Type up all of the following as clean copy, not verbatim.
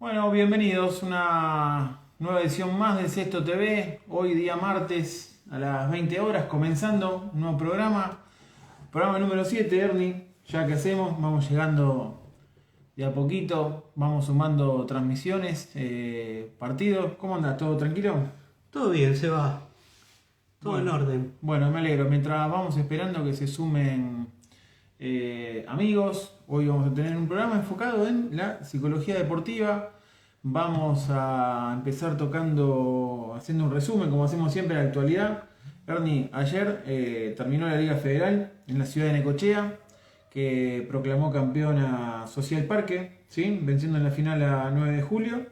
Bueno, bienvenidos a una nueva edición más del Sexto TV. Hoy día martes a las 20 horas comenzando un nuevo programa número 7, Ernie. Ya que hacemos, vamos llegando de a poquito, vamos sumando transmisiones, partidos. ¿Cómo andas? ¿Todo tranquilo? Todo bien, se va. Todo en Bueno, orden. bueno, me alegro. Mientras vamos esperando que se sumen amigos, hoy vamos a tener un programa enfocado en la psicología deportiva. Vamos a empezar haciendo un resumen, como hacemos siempre, de la actualidad. Ernie, ayer terminó la Liga Federal en la ciudad de Necochea, que proclamó campeona Social Parque, ¿sí? Venciendo en la final a 9 de julio.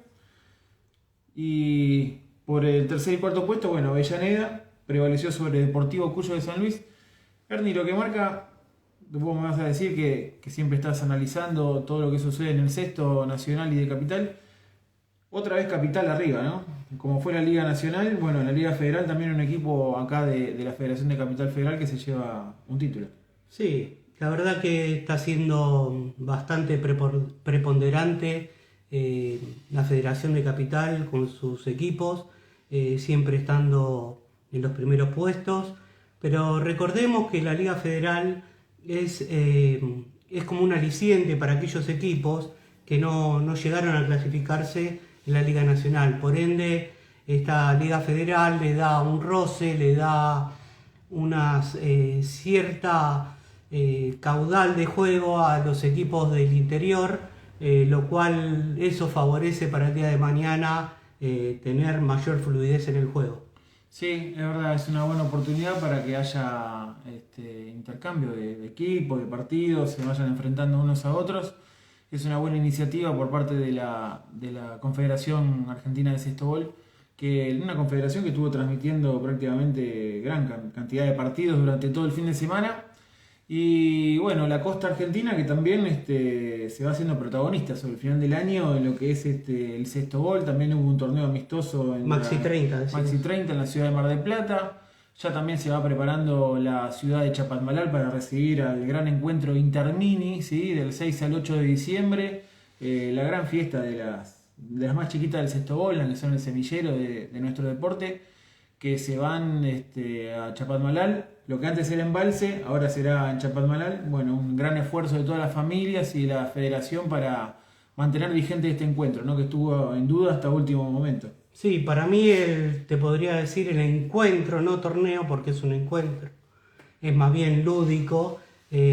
Y por el tercer y cuarto puesto, bueno, Avellaneda prevaleció sobre Deportivo Cuyo de San Luis. Ernie, lo que marca, vos me vas a decir que siempre estás analizando todo lo que sucede en el sexto nacional y de capital. Otra vez capital arriba, ¿no? Como fue la Liga Nacional, bueno, en la Liga Federal también un equipo acá de la Federación de Capital Federal que se lleva un título. Sí, la verdad que está siendo bastante preponderante la Federación de Capital con sus equipos, siempre estando en los primeros puestos. Pero recordemos que la Liga Federal es como un aliciente para aquellos equipos que no llegaron a clasificarse en la Liga Nacional. Por ende, esta Liga Federal le da un roce, le da una cierta caudal de juego a los equipos del interior, lo cual eso favorece para el día de mañana tener mayor fluidez en el juego. Sí, es verdad, es una buena oportunidad para que haya intercambio de equipos, de partidos, se vayan enfrentando unos a otros. Es una buena iniciativa por parte de la Confederación Argentina de Sextobol, que una confederación que estuvo transmitiendo prácticamente gran cantidad de partidos durante todo el fin de semana. Y bueno, la costa argentina que también se va haciendo protagonista sobre el final del año en lo que es el Sextobol. También hubo un torneo amistoso en Maxi 30, decimos. Maxi 30 en la ciudad de Mar del Plata. Ya también se va preparando la ciudad de Chapadmalal para recibir al gran encuentro Intermini, ¿sí? Del 6 al 8 de diciembre. La gran fiesta de las más chiquitas del Sextobol, que son el semillero de nuestro deporte, que se van a Chapadmalal. Lo que antes era Embalse, ahora será en Chapadmalal. Bueno, un gran esfuerzo de todas las familias y de la federación para mantener vigente este encuentro, ¿no? Que estuvo en duda hasta último momento. Sí, para mí te podría decir el encuentro, no torneo, porque es un encuentro, es más bien lúdico,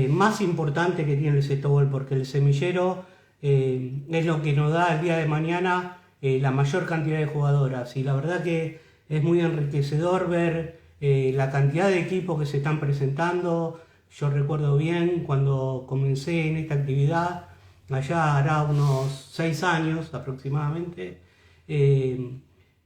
más importante que tiene el Sextobol, porque el semillero es lo que nos da el día de mañana la mayor cantidad de jugadoras. Y la verdad que es muy enriquecedor ver la cantidad de equipos que se están presentando. Yo recuerdo bien cuando comencé en esta actividad, allá hará unos 6 años aproximadamente.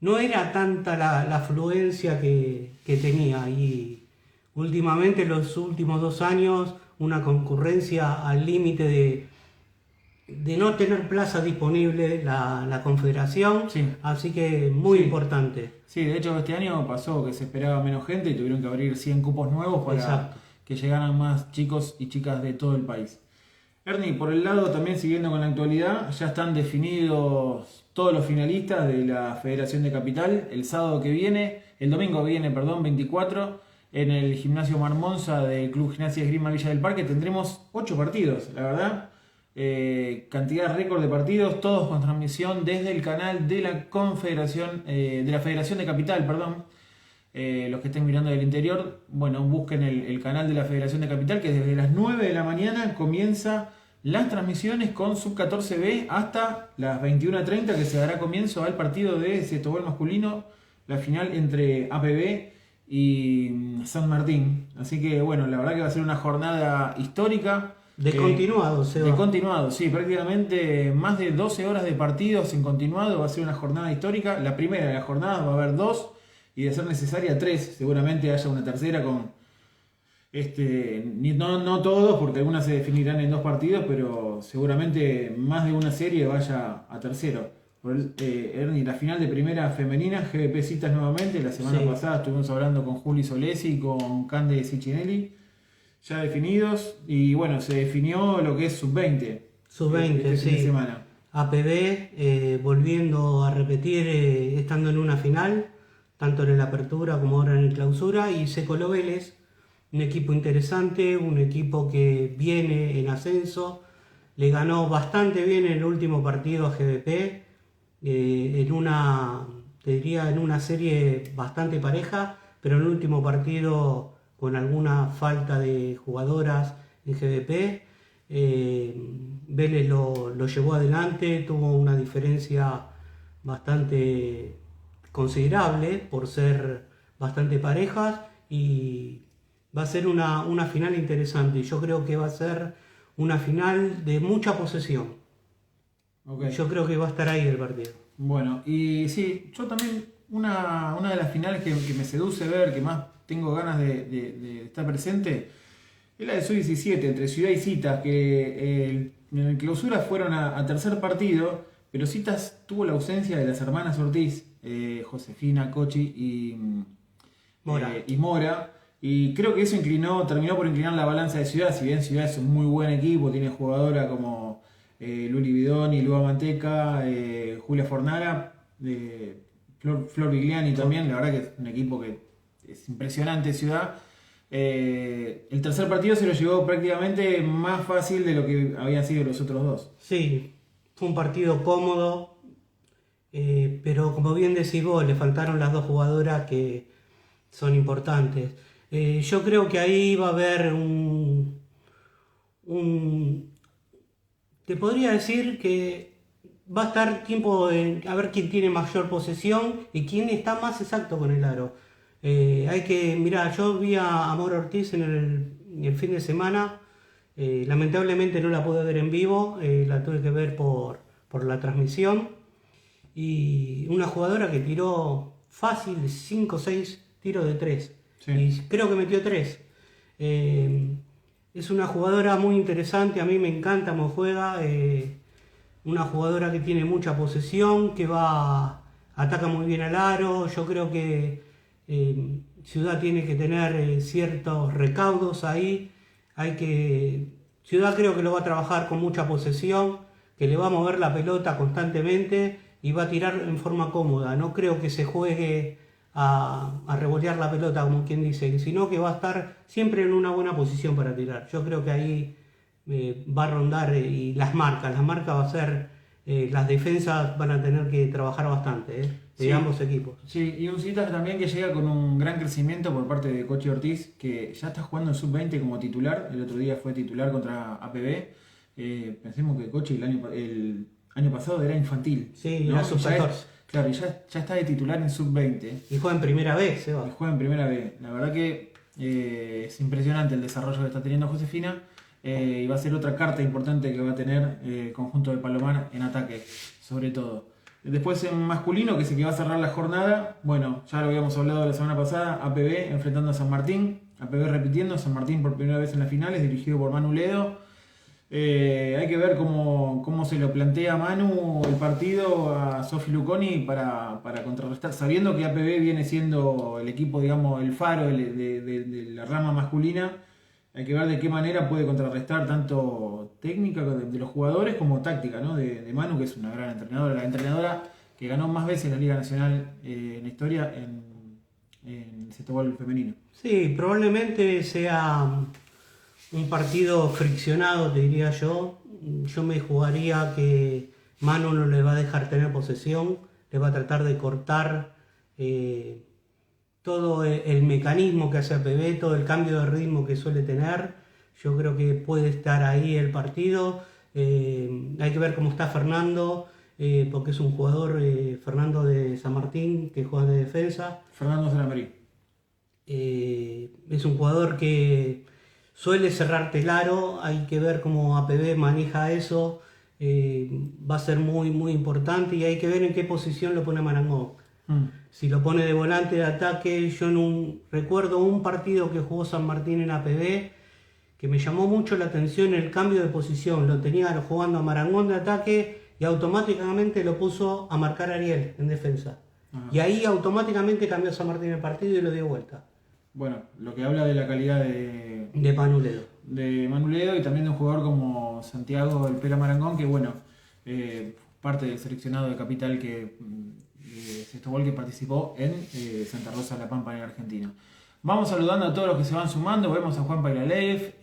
No era tanta la afluencia que tenía, y últimamente, los últimos 2 años, una concurrencia al límite de no tener plaza disponible la Confederación, Sí. así que muy Sí. importante. Sí, de hecho este año pasó que se esperaba menos gente y tuvieron que abrir 100 cupos nuevos para Exacto. que llegaran más chicos y chicas de todo el país. Ernie, por el lado también siguiendo con la actualidad, ya están definidos todos los finalistas de la Federación de Capital. El domingo viene, 24, en el Gimnasio Marmonza del Club Gimnasia Esgrima Villa del Parque tendremos 8 partidos, la verdad. Cantidad récord de partidos, todos con transmisión desde el canal de la Confederación, de la Federación de Capital, perdón. Los que estén mirando del interior, bueno, busquen el canal de la Federación de Capital, que desde las 9 de la mañana comienza las transmisiones con Sub 14B hasta las 21:30, que se dará comienzo al partido de Sextobol masculino, la final entre APB y San Martín. Así que bueno, la verdad que va a ser una jornada histórica. De continuado, De continuado, sí, prácticamente más de 12 horas de partidos en continuado. Va a ser una jornada histórica. La primera de las jornadas va a haber 2 y de ser necesaria 3. Seguramente haya una tercera con no todos, porque algunas se definirán en 2 partidos, pero seguramente más de una serie vaya a tercero. Ernie, la final de primera femenina, GBP Citas nuevamente. La semana pasada estuvimos hablando con Juli Solesi y con Cande Cicinelli, ya definidos. Y bueno, se definió lo que es sub-20. Sub-20, este fin de sí. semana. APB volviendo a repetir, estando en una final, tanto en el Apertura como ahora en el Clausura, y Se Coló Vélez, un equipo interesante, un equipo que viene en ascenso, le ganó bastante bien en el último partido a GBP, te diría, en una serie bastante pareja, pero en el último partido con alguna falta de jugadoras en GBP. Vélez lo llevó adelante, tuvo una diferencia bastante considerable por ser bastante parejas y va a ser una final interesante. Yo creo que va a ser una final de mucha posesión. Okay. Yo creo que va a estar ahí el partido. Bueno, y sí, yo también una de las finales que me seduce ver, que más tengo ganas de estar presente, es la de Sub-17 entre Ciudad y Citas, que en el Clausura fueron a tercer partido, pero Citas tuvo la ausencia de las hermanas Ortiz, Josefina, Cochi y Mora, y creo que eso terminó por inclinar la balanza de Ciudad. Si bien Ciudad es un muy buen equipo, tiene jugadora como Luli Bidoni, Luba Manteca, Julia Fornara, Flor Vigliani también, la verdad que es un equipo que es impresionante Ciudad. El tercer partido se lo llevó prácticamente más fácil de lo que habían sido los otros dos. Sí, fue un partido cómodo, pero como bien decís vos, le faltaron las dos jugadoras que son importantes. Yo creo que ahí va a haber te podría decir que va a estar tiempo a ver quién tiene mayor posesión y quién está más exacto con el aro. Mirá, yo vi a Amor Ortiz en el fin de semana, lamentablemente no la pude ver en vivo, la tuve que ver por la transmisión, y una jugadora que tiró fácil 5 o 6 tiros de 3, sí. Y creo que metió 3. Es una jugadora muy interesante, a mí me encanta cómo juega, una jugadora que tiene mucha posesión, que ataca muy bien al aro. Yo creo que Ciudad tiene que tener ciertos recaudos ahí. Ciudad creo que lo va a trabajar con mucha posesión, que le va a mover la pelota constantemente y va a tirar en forma cómoda. No creo que se juegue a revolear la pelota, como quien dice, sino que va a estar siempre en una buena posición para tirar. Yo creo que ahí va a rondar y las marcas va a ser, las defensas van a tener que trabajar bastante, de sí, ambos equipos. Sí, y un Citas también que llega con un gran crecimiento por parte de Cochi Ortiz, que ya está jugando en Sub-20 como titular. El otro día fue titular contra APB. Pensemos que Cochi el año pasado era infantil. Sí, ¿no? Era Sub-14. Claro, y ya está de titular en Sub-20. Y juega en primera vez, Seba. Y juega en primera vez. La verdad que es impresionante el desarrollo que está teniendo Josefina. Y va a ser otra carta importante que va a tener el conjunto de Palomar en ataque, sobre todo. Después en masculino, que es el que va a cerrar la jornada, bueno, ya lo habíamos hablado la semana pasada, APB enfrentando a San Martín, APB repitiendo, San Martín por primera vez en las finales, dirigido por Manu Ledo. Hay que ver cómo se lo plantea Manu el partido a Sofi Luconi para contrarrestar, sabiendo que APB viene siendo el equipo, digamos, el faro de la rama masculina. Hay que ver de qué manera puede contrarrestar tanto técnica de los jugadores como táctica, ¿no? de Manu, que es una gran entrenadora, la entrenadora que ganó más veces la Liga Nacional en la historia en el softball femenino. Sí, probablemente sea un partido friccionado, te diría yo. Yo me jugaría que Manu no le va a dejar tener posesión, le va a tratar de cortar todo el mecanismo que hace APB, todo el cambio de ritmo que suele tener. Yo creo que puede estar ahí el partido. Hay que ver cómo está Fernando, porque es un jugador, Fernando de San Martín, que juega de defensa. Fernando Salamarí. Es un jugador que suele cerrarte el aro. Hay que ver cómo APB maneja eso. Va a ser muy, muy importante, y hay que ver en qué posición lo pone Marangó. Si lo pone de volante de ataque, yo recuerdo un partido que jugó San Martín en APB que me llamó mucho la atención el cambio de posición. Lo tenía jugando a Marangón de ataque y automáticamente lo puso a marcar a Ariel en defensa. Ajá. Y ahí automáticamente cambió San Martín el partido y lo dio vuelta. Bueno, lo que habla de la calidad de Manu Ledo. De Manu Ledo, y también de un jugador como Santiago El Pela Marangón, que bueno, parte del seleccionado de Capital de Sextobol que participó en Santa Rosa de la Pampa en Argentina. Vamos saludando a todos los que se van sumando. Vemos a Juan Pairalev,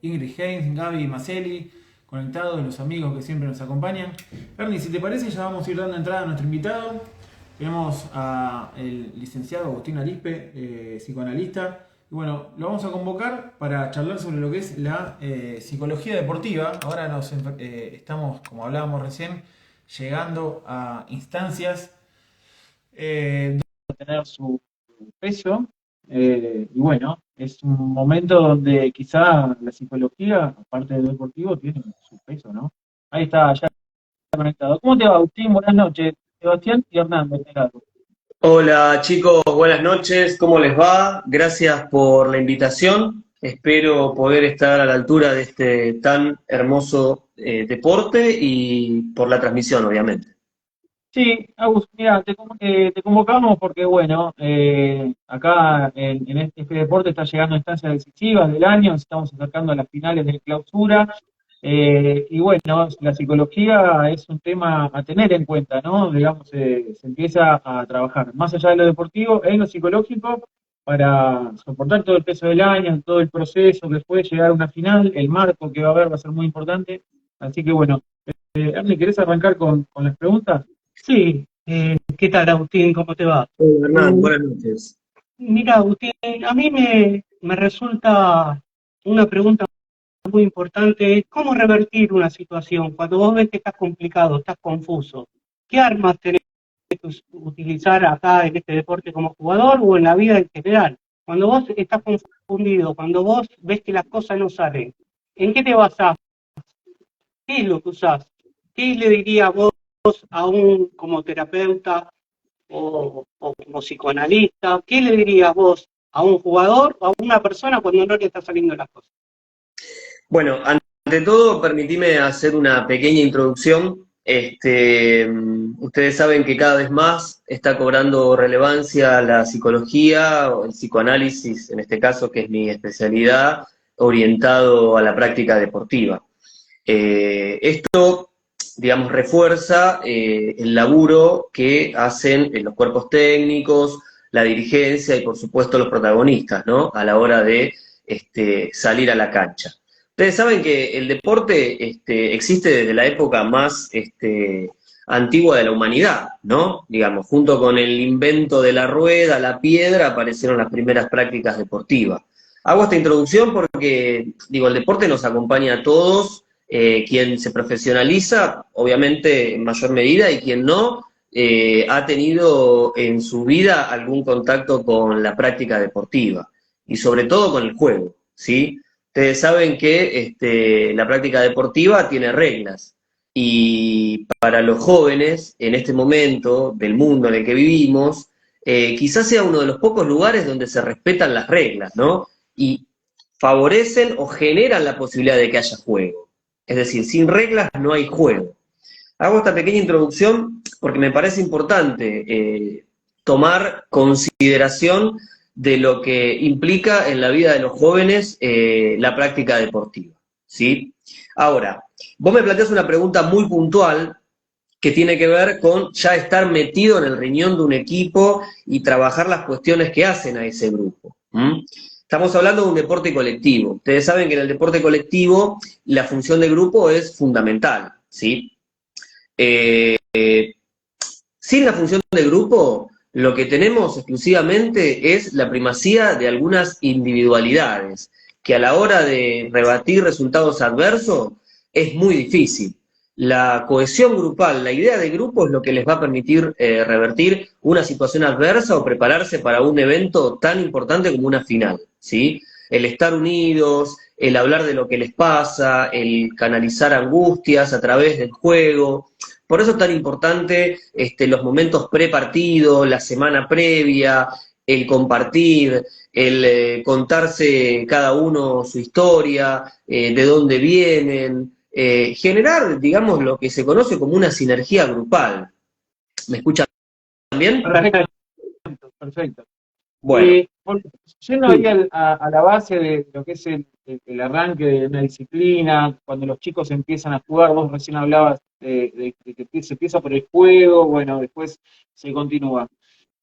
Ingrid Heinz, Gaby Maselli, conectados, los amigos que siempre nos acompañan. Ernie, si te parece, ya vamos a ir dando entrada a nuestro invitado. Tenemos al licenciado Agustín Arispe, psicoanalista. Y bueno, lo vamos a convocar para charlar sobre lo que es la psicología deportiva. Ahora estamos, como hablábamos recién, llegando a instancias donde tener su peso. Y bueno, es un momento donde quizá la psicología, aparte del deportivo, tiene su peso, ¿no? Ahí está, ya conectado. ¿Cómo te va, Agustín? Buenas noches. Sebastián y Hernán, de este lado. Hola chicos, buenas noches, ¿cómo les va? Gracias por la invitación, espero poder estar a la altura de este tan hermoso deporte y por la transmisión, obviamente. Sí, Agus, mira, te convocamos porque, bueno, acá en este deporte está llegando a instancias decisivas del año, nos estamos acercando a las finales de clausura, y bueno, la psicología es un tema a tener en cuenta, ¿no? Digamos, se empieza a trabajar más allá de lo deportivo, en lo psicológico, para soportar todo el peso del año, todo el proceso que puede llegar a una final, el marco que va a haber va a ser muy importante, así que bueno, Ernie, ¿querés arrancar con las preguntas? Sí, ¿qué tal, Agustín? ¿Cómo te va? Hola Hernán, buenas noches. Mira, Agustín, a mí me resulta una pregunta muy importante, ¿cómo revertir una situación cuando vos ves que estás complicado, estás confuso? ¿Qué armas tenés que utilizar acá en este deporte como jugador o en la vida en general? Cuando vos estás confundido, cuando vos ves que las cosas no salen, ¿en qué te basás? ¿Qué es lo que usás? ¿Qué le dirías vos aún como terapeuta o como psicoanalista? ¿Qué le dirías vos a un jugador o a una persona cuando no le está saliendo las cosas? Bueno, ante todo, permitime hacer una pequeña introducción. Ustedes saben que cada vez más está cobrando relevancia la psicología o el psicoanálisis, en este caso, que es mi especialidad, orientado a la práctica deportiva. Esto, digamos, refuerza el laburo que hacen los cuerpos técnicos, la dirigencia y, por supuesto, los protagonistas, ¿no? A la hora de salir a la cancha. Ustedes saben que el deporte existe desde la época más antigua de la humanidad, ¿no? Digamos, junto con el invento de la rueda, la piedra, aparecieron las primeras prácticas deportivas. Hago esta introducción porque, digo, el deporte nos acompaña a todos, quien se profesionaliza, obviamente en mayor medida, y quien no, ha tenido en su vida algún contacto con la práctica deportiva, y sobre todo con el juego, ¿sí? Ustedes saben que la práctica deportiva tiene reglas, y para los jóvenes, en este momento del mundo en el que vivimos, quizás sea uno de los pocos lugares donde se respetan las reglas, ¿no? Y favorecen o generan la posibilidad de que haya juego. Es decir, sin reglas no hay juego. Hago esta pequeña introducción porque me parece importante tomar consideración de lo que implica en la vida de los jóvenes la práctica deportiva, ¿sí? Ahora, vos me planteás una pregunta muy puntual que tiene que ver con ya estar metido en el riñón de un equipo y trabajar las cuestiones que hacen a ese grupo. Estamos hablando de un deporte colectivo. Ustedes saben que en el deporte colectivo la función de grupo es fundamental, ¿sí? Sin la función de grupo, lo que tenemos exclusivamente es la primacía de algunas individualidades, que a la hora de rebatir resultados adversos es muy difícil. La cohesión grupal, la idea de grupo es lo que les va a permitir revertir una situación adversa o prepararse para un evento tan importante como una final, ¿sí? El estar unidos, el hablar de lo que les pasa, el canalizar angustias a través del juego. Por eso es tan importante los momentos pre-partido, la semana previa, el compartir, el contarse cada uno su historia, de dónde vienen, generar, digamos, lo que se conoce como una sinergia grupal. ¿Me escuchan bien? Perfecto, perfecto. Bueno, Yendo ahí sí, a la base de lo que es el arranque de una disciplina, cuando los chicos empiezan a jugar, vos recién hablabas de que se empieza por el juego, bueno, después se continúa.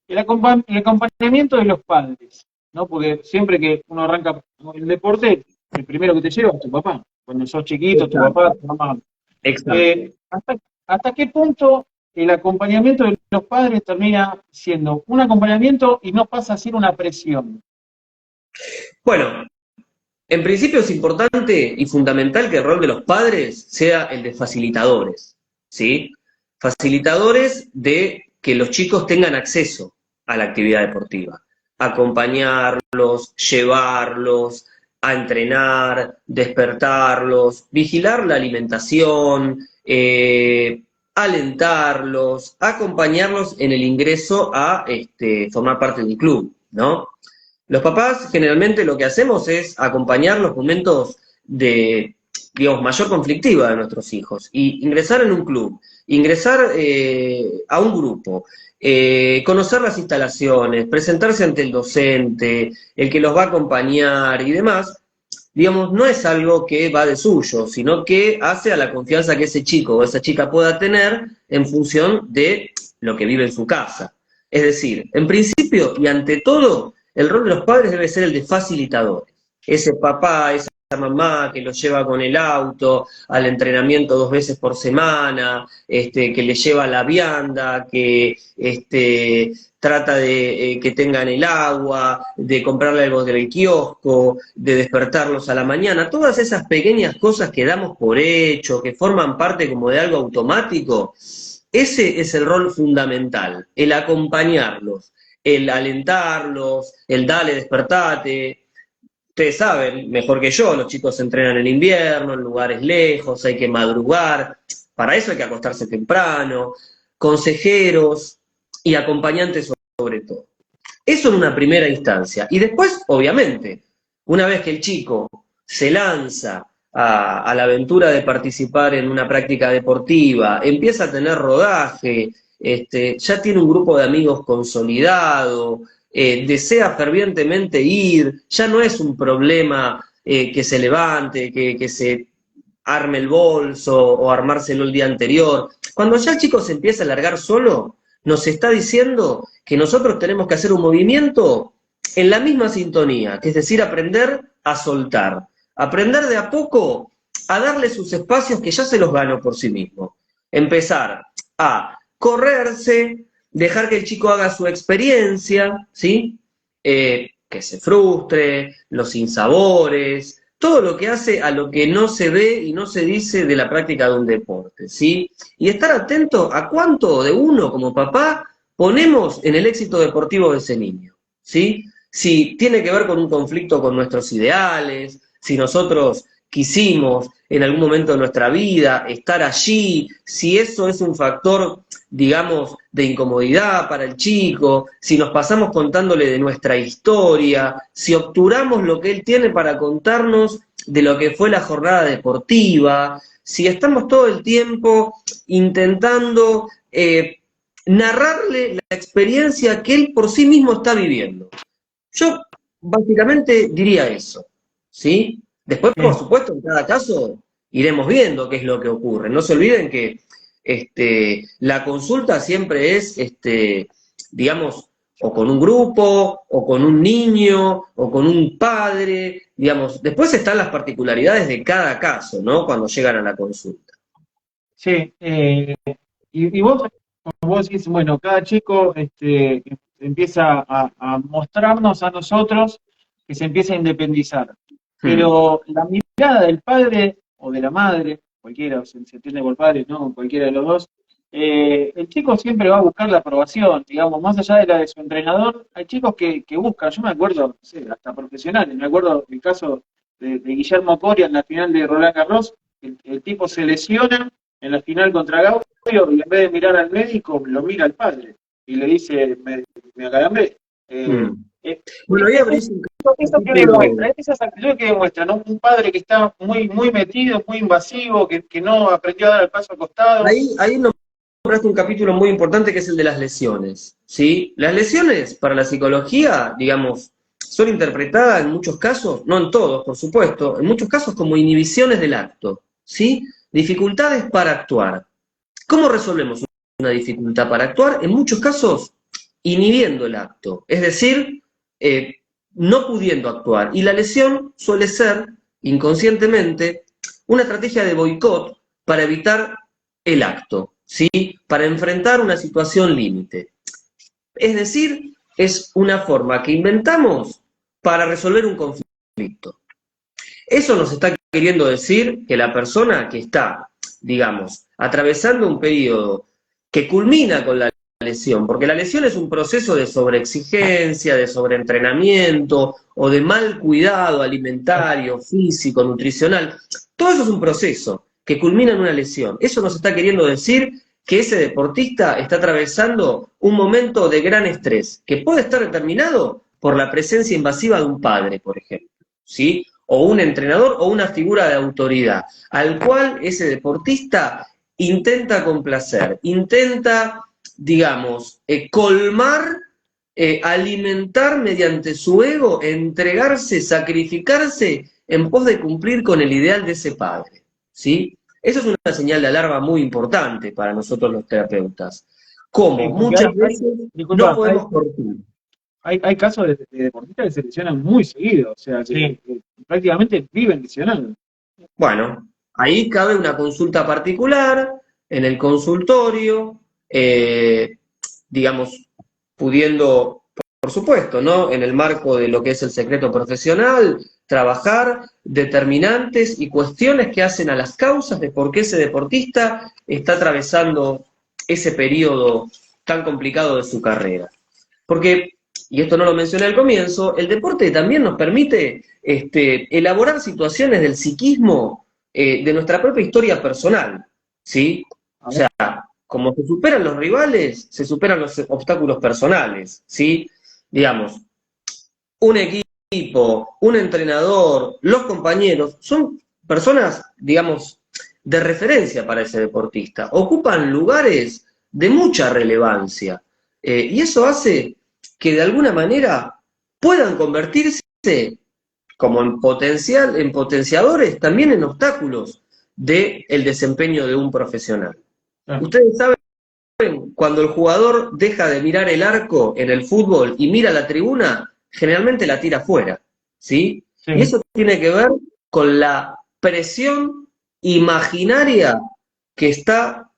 El acompañamiento de los padres, ¿no? Porque siempre que uno arranca el deporte, el primero que te lleva es tu papá. Cuando sos chiquito, tu papá, exacto, tu mamá. exacto. ¿Hasta qué punto el acompañamiento de los padres termina siendo un acompañamiento y no pasa a ser una presión? Bueno, en principio es importante y fundamental que el rol de los padres sea el de facilitadores, ¿sí? Facilitadores de que los chicos tengan acceso a la actividad deportiva, acompañarlos, llevarlos a entrenar, despertarlos, vigilar la alimentación, alentarlos, acompañarlos en el ingreso a formar parte de un club, ¿no? Los papás generalmente lo que hacemos es acompañar los momentos de, digamos, mayor conflictiva de nuestros hijos y ingresar en un club, ingresar a un grupo, conocer las instalaciones, presentarse ante el docente, el que los va a acompañar y demás, digamos, no es algo que va de suyo, sino que hace a la confianza que ese chico o esa chica pueda tener en función de lo que vive en su casa. Es decir, en principio y ante todo, el rol de los padres debe ser el de facilitadores. Ese papá, esa mamá que lo lleva con el auto al entrenamiento 2 veces por semana, que le lleva la vianda, que trata de que tengan el agua, de comprarle algo del kiosco, de despertarlos a la mañana, todas esas pequeñas cosas que damos por hecho, que forman parte como de algo automático, ese es el rol fundamental, el acompañarlos, el alentarlos, el dale, despertate. Ustedes saben, mejor que yo, los chicos se entrenan en invierno, en lugares lejos, hay que madrugar, para eso hay que acostarse temprano, consejeros y acompañantes sobre todo. Eso en una primera instancia. Y después, obviamente, una vez que el chico se lanza a la aventura de participar en una práctica deportiva, empieza a tener rodaje, ya tiene un grupo de amigos consolidado, desea fervientemente ir, ya no es un problema que se levante, que se arme el bolso o armárselo el día anterior. Cuando ya el chico se empieza a largar solo, nos está diciendo que nosotros tenemos que hacer un movimiento en la misma sintonía, que es decir, aprender a soltar, aprender de a poco a darle sus espacios que ya se los ganó por sí mismo. Empezar a correrse, dejar que el chico haga su experiencia, ¿sí? Que se frustre, los sinsabores, todo lo que hace a lo que no se ve y no se dice de la práctica de un deporte, ¿sí? Y estar atento a cuánto de uno como papá ponemos en el éxito deportivo de ese niño, ¿sí? Si tiene que ver con un conflicto con nuestros ideales, si nosotros quisimos en algún momento de nuestra vida estar allí, si eso es un factor, digamos, de incomodidad para el chico, si nos pasamos contándole de nuestra historia, si obturamos lo que él tiene para contarnos de lo que fue la jornada deportiva, si estamos todo el tiempo intentando narrarle la experiencia que él por sí mismo está viviendo. Yo básicamente diría eso, ¿sí? Después, por Bien. supuesto, en cada caso iremos viendo qué es lo que ocurre. No se olviden que la consulta siempre es, digamos, o con un grupo, o con un niño, o con un padre, digamos. Después están las particularidades de cada caso, ¿no? Cuando llegan a la consulta. Sí, y vos decís, bueno, cada chico empieza a mostrarnos a nosotros que se empieza a independizar. Hmm. Pero la mirada del padre o de la madre, cualquiera, se entiende por padre, ¿no? Cualquiera de los dos, el chico siempre va a buscar la aprobación, digamos, más allá de la de su entrenador, hay chicos que buscan, yo me acuerdo, no sé, hasta profesionales, me acuerdo el caso de Guillermo Coria en la final de Roland Garros, el tipo se lesiona en la final contra Gaudio y en vez de mirar al médico, lo mira al padre y le dice, me acalambré. Eh, Hmm. eh, Bueno, ahí abrís un eso que capítulo. demuestra, esas actitudes que demuestra, ¿no? Un padre que está muy, muy metido, muy invasivo, que no aprendió a dar el paso al costado. Ahí nombraste un capítulo muy importante que es el de las lesiones, ¿sí? Las lesiones para la psicología, digamos, son interpretadas en muchos casos, no en todos, por supuesto, en muchos casos como inhibiciones del acto, ¿sí? Dificultades para actuar. ¿Cómo resolvemos una dificultad para actuar? En muchos casos, inhibiendo el acto, es decir, no pudiendo actuar. Y la lesión suele ser, inconscientemente, una estrategia de boicot para evitar el acto, ¿sí? Para enfrentar una situación límite. Es decir, es una forma que inventamos para resolver un conflicto. Eso nos está queriendo decir que la persona que está, digamos, atravesando un periodo que culmina con la lesión, porque la lesión es un proceso de sobreexigencia, de sobreentrenamiento o de mal cuidado alimentario, físico, nutricional. Todo eso es un proceso que culmina en una lesión. Eso nos está queriendo decir que ese deportista está atravesando un momento de gran estrés, que puede estar determinado por la presencia invasiva de un padre, por ejemplo, ¿sí? O un entrenador o una figura de autoridad, al cual ese deportista intenta complacer, intenta, digamos, colmar, alimentar mediante su ego, entregarse, sacrificarse en pos de cumplir con el ideal de ese padre, ¿sí? Eso es una señal de alarma muy importante para nosotros los terapeutas. Como muchas veces disculpa, no podemos cortar. hay casos de deportistas que se lesionan muy seguido, o sea, que prácticamente viven lesionados. Bueno, ahí cabe una consulta particular en el consultorio, digamos, pudiendo, por supuesto, ¿no? En el marco de lo que es el secreto profesional, trabajar determinantes y cuestiones que hacen a las causas de por qué ese deportista está atravesando ese periodo tan complicado de su carrera. Porque, y esto no lo mencioné al comienzo, el deporte también nos permite elaborar situaciones del psiquismo de nuestra propia historia personal, ¿sí? O sea, como se superan los rivales, se superan los obstáculos personales, ¿sí? Digamos, un equipo, un entrenador, los compañeros, son personas, digamos, de referencia para ese deportista, ocupan lugares de mucha relevancia, y eso hace que de alguna manera puedan convertirse como en potenciadores, también en obstáculos del desempeño de un profesional. Ustedes saben, cuando el jugador deja de mirar el arco en el fútbol y mira la tribuna, generalmente la tira afuera, ¿sí? Y eso tiene que ver con la presión imaginaria que está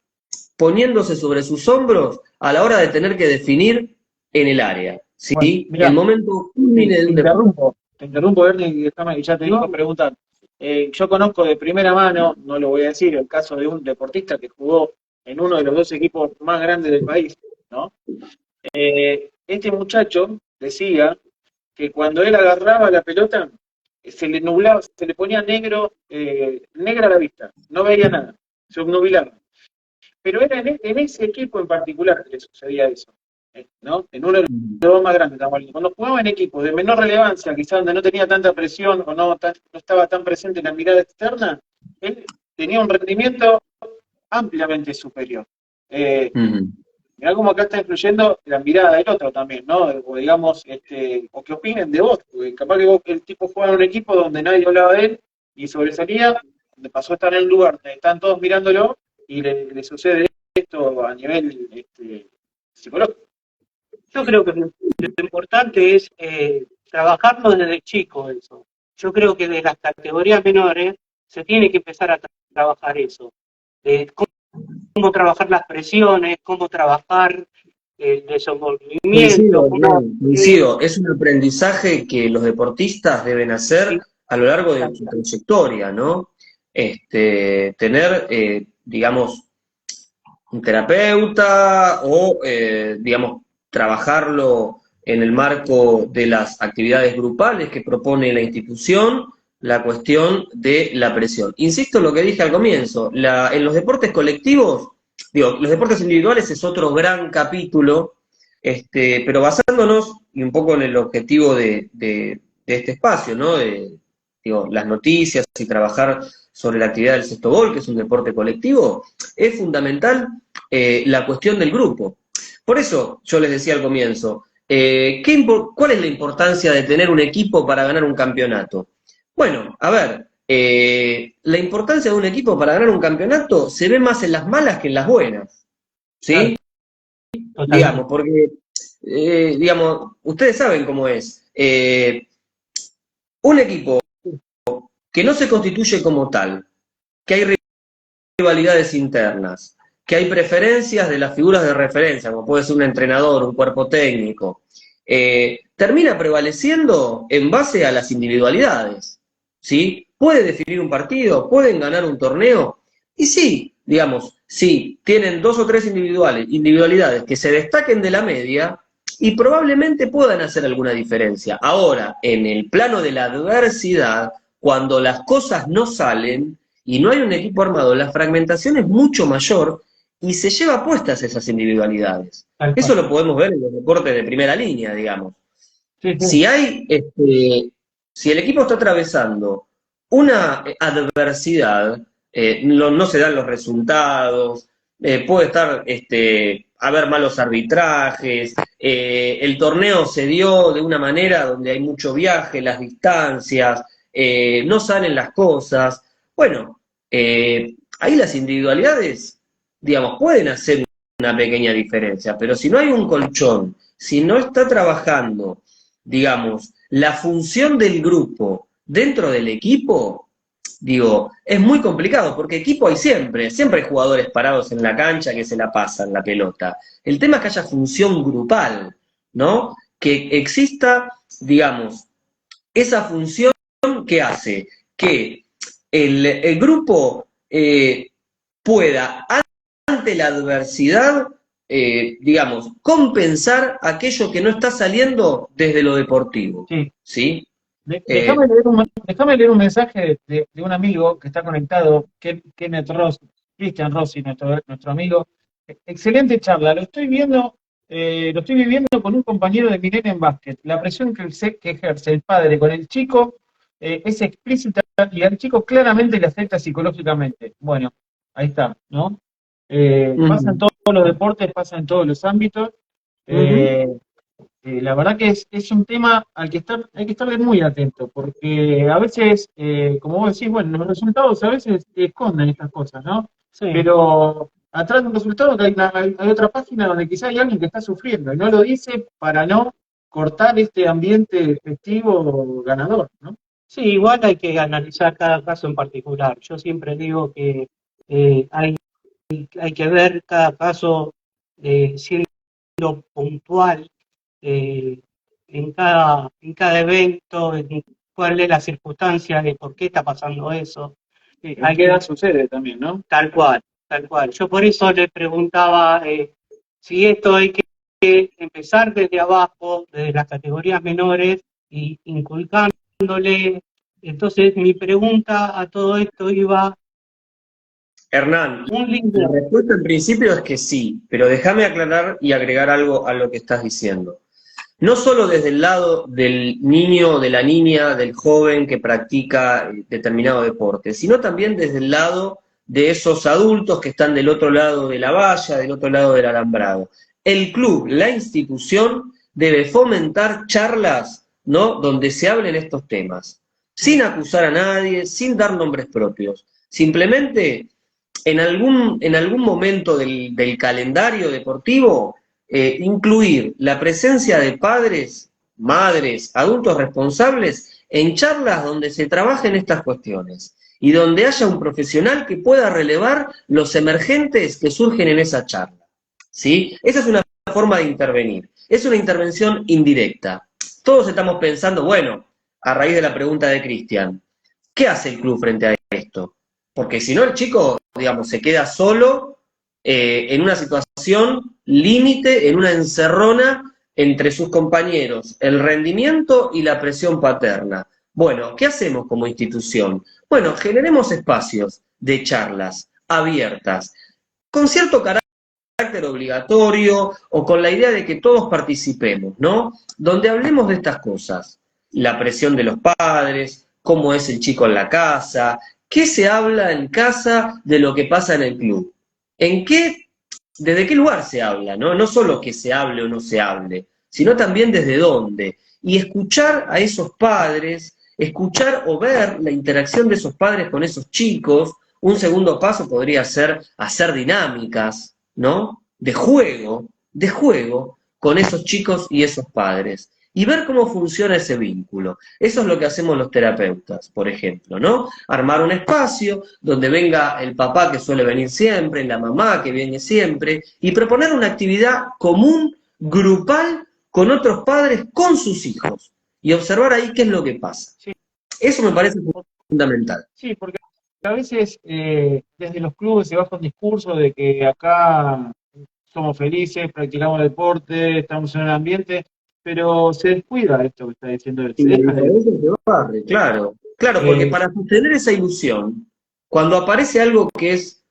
poniéndose sobre sus hombros a la hora de tener que definir en el área, ¿sí? Bueno, mirá, el momento culmine del deporte. te interrumpo, Ernie, y ya te digo a preguntar. Yo conozco de primera mano, no lo voy a decir, el caso de un deportista que jugó en uno de los dos equipos más grandes del país, ¿no? Este muchacho decía que cuando él agarraba la pelota, se le nublaba, se le ponía negra la vista, no veía nada, se obnubilaba. Pero era en ese equipo en particular que le sucedía eso, ¿no? En uno de los dos más grandes, cuando jugaba en equipos de menor relevancia, quizás donde no tenía tanta presión o no estaba tan presente en la mirada externa, él tenía un rendimiento ampliamente superior. Mirá cómo acá está influyendo la mirada del otro también, ¿no? O digamos, o que opinen de vos, porque capaz que el tipo juega en un equipo donde nadie hablaba de él y sobresalía, donde pasó a estar en el lugar donde están todos mirándolo y le sucede esto a nivel psicológico. Yo creo que lo importante es trabajarlo desde chico eso. Yo creo que de las categorías menores se tiene que empezar a trabajar eso. Cómo trabajar las presiones, cómo trabajar el desenvolvimiento. Coincido. Es un aprendizaje que los deportistas deben hacer a lo largo de su trayectoria, ¿no? Tener, digamos, un terapeuta o, digamos, trabajarlo en el marco de las actividades grupales que propone la institución, la cuestión de la presión. Insisto en lo que dije al comienzo, en los deportes colectivos, los deportes individuales es otro gran capítulo, pero basándonos, y un poco en el objetivo de este espacio, ¿no? Las noticias y trabajar sobre la actividad del sexto gol, que es un deporte colectivo, es fundamental la cuestión del grupo. Por eso yo les decía al comienzo, ¿cuál es la importancia de tener un equipo para ganar un campeonato? Bueno, a ver, la importancia de un equipo para ganar un campeonato se ve más en las malas que en las buenas, ¿sí? Totalmente. Digamos, porque, digamos, ustedes saben cómo es. Un equipo que no se constituye como tal, que hay rivalidades internas, que hay preferencias de las figuras de referencia, como puede ser un entrenador, un cuerpo técnico, termina prevaleciendo en base a las individualidades, ¿sí? Puede definir un partido, pueden ganar un torneo, y sí, digamos, sí, tienen 2 o 3 individualidades que se destaquen de la media y probablemente puedan hacer alguna diferencia. Ahora, en el plano de la adversidad, cuando las cosas no salen y no hay un equipo armado, la fragmentación es mucho mayor y se lleva puestas esas individualidades. Eso lo podemos ver en los deportes de primera línea, digamos. Sí, sí. Si el equipo está atravesando una adversidad, no se dan los resultados, puede estar, haber malos arbitrajes, el torneo se dio de una manera donde hay mucho viaje, las distancias, no salen las cosas. Bueno, ahí las individualidades, digamos, pueden hacer una pequeña diferencia, pero si no hay un colchón, si no está trabajando, digamos, la función del grupo dentro del equipo, digo, es muy complicado, porque equipo hay siempre hay jugadores parados en la cancha que se la pasan la pelota. El tema es que haya función grupal, ¿no? Que exista, digamos, esa función que hace que el grupo pueda, ante la adversidad, digamos, compensar aquello que no está saliendo desde lo deportivo. Sí. ¿Sí? Déjame leer un mensaje de un amigo que está conectado, Kenneth Ross, Cristian Rossi, nuestro amigo. Excelente charla, lo estoy viviendo con un compañero de mi nene en básquet. La presión que ejerce el padre con el chico es explícita y al chico claramente le afecta psicológicamente. Bueno, ahí está, ¿no? Pasa en todos los deportes, pasa en todos los ámbitos. La verdad que es un tema al que hay que estarle muy atento, porque a veces, como vos decís, bueno, los resultados a veces esconden estas cosas, ¿no? Sí. Pero atrás de un resultado hay otra página donde quizá hay alguien que está sufriendo y no lo dice para no cortar este ambiente festivo ganador, ¿no? Sí, igual hay que analizar cada caso en particular. Yo siempre digo que hay que ver cada caso siendo puntual en cada evento, en cuál es la circunstancia de por qué está pasando eso. Sí, a qué edad sucede también, ¿no? Tal cual, tal cual. Yo por eso le preguntaba si esto hay que empezar desde abajo, desde las categorías menores, y inculcándole. Entonces mi pregunta a todo esto iba... Hernán, Un líder. la respuesta en principio es que sí, pero déjame aclarar y agregar algo a lo que estás diciendo. No solo desde el lado del niño, de la niña, del joven que practica determinado deporte, sino también desde el lado de esos adultos que están del otro lado de la valla, del otro lado del alambrado. El club, la institución, debe fomentar charlas, ¿no?, donde se hablen estos temas, sin acusar a nadie, sin dar nombres propios. Simplemente, en algún momento del calendario deportivo, incluir la presencia de padres, madres, adultos responsables en charlas donde se trabajen estas cuestiones y donde haya un profesional que pueda relevar los emergentes que surgen en esa charla, ¿sí? Esa es una forma de intervenir, es una intervención indirecta. Todos estamos pensando, bueno, a raíz de la pregunta de Cristian, ¿qué hace el club frente a esto? Porque si no, el chico, digamos, se queda solo en una situación límite, en una encerrona entre sus compañeros, el rendimiento y la presión paterna. Bueno, ¿qué hacemos como institución? Bueno, generemos espacios de charlas abiertas, con cierto carácter obligatorio o con la idea de que todos participemos, ¿no? Donde hablemos de estas cosas, la presión de los padres, cómo es el chico en la casa, qué se habla en casa de lo que pasa en el club, en qué desde qué lugar se habla, ¿no? No solo que se hable o no se hable, sino también desde dónde. Y escuchar a esos padres, escuchar o ver la interacción de esos padres con esos chicos. Un segundo paso podría ser hacer dinámicas, ¿no? De juego con esos chicos y esos padres. Y ver cómo funciona ese vínculo. Eso es lo que hacemos los terapeutas, por ejemplo, ¿no? Armar un espacio donde venga el papá que suele venir siempre, la mamá que viene siempre, y proponer una actividad común, grupal, con otros padres, con sus hijos. Y observar ahí qué es lo que pasa. Sí. Eso me parece fundamental. Sí, porque a veces desde los clubes se baja un discurso de que acá somos felices, practicamos deporte, estamos en un ambiente, pero se descuida esto que está diciendo él. Se deja de... Claro, claro, porque para sostener esa ilusión, cuando aparece algo que es,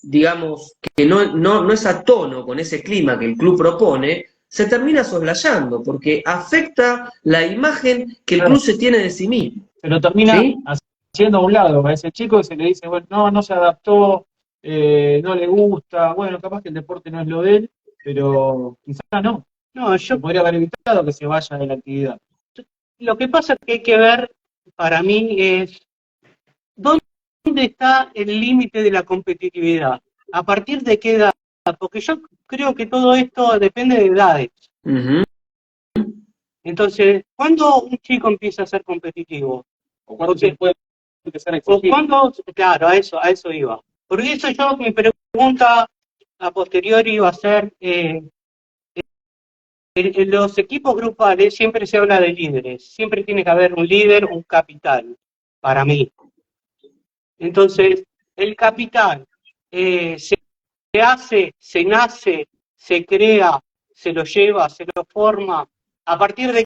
digamos, que no es a tono con ese clima que el club propone, se termina soslayando, porque afecta la imagen que el club se tiene de sí mismo. Se lo termina ¿sí? haciendo a un lado a ese chico, se le dice, bueno, no se adaptó, no le gusta, bueno, capaz que el deporte no es lo de él, pero quizás no. No, yo Podría haber evitado que se vaya de la actividad. lo que pasa que hay que ver, para mí, es dónde está el límite de la competitividad, a partir de qué edad, porque yo creo que todo esto depende de edades. Uh-huh. Entonces, ¿cuándo un chico empieza a ser competitivo? O cuando se puede empezar a O exigir. cuándo, claro, a eso iba. Por eso yo, mi pregunta a posteriori iba a ser, en los equipos grupales siempre se habla de líderes, siempre tiene que haber un líder, un capitán, para mí. Entonces, el capitán se hace, se nace, se crea, se lo lleva, se lo forma, ¿a partir de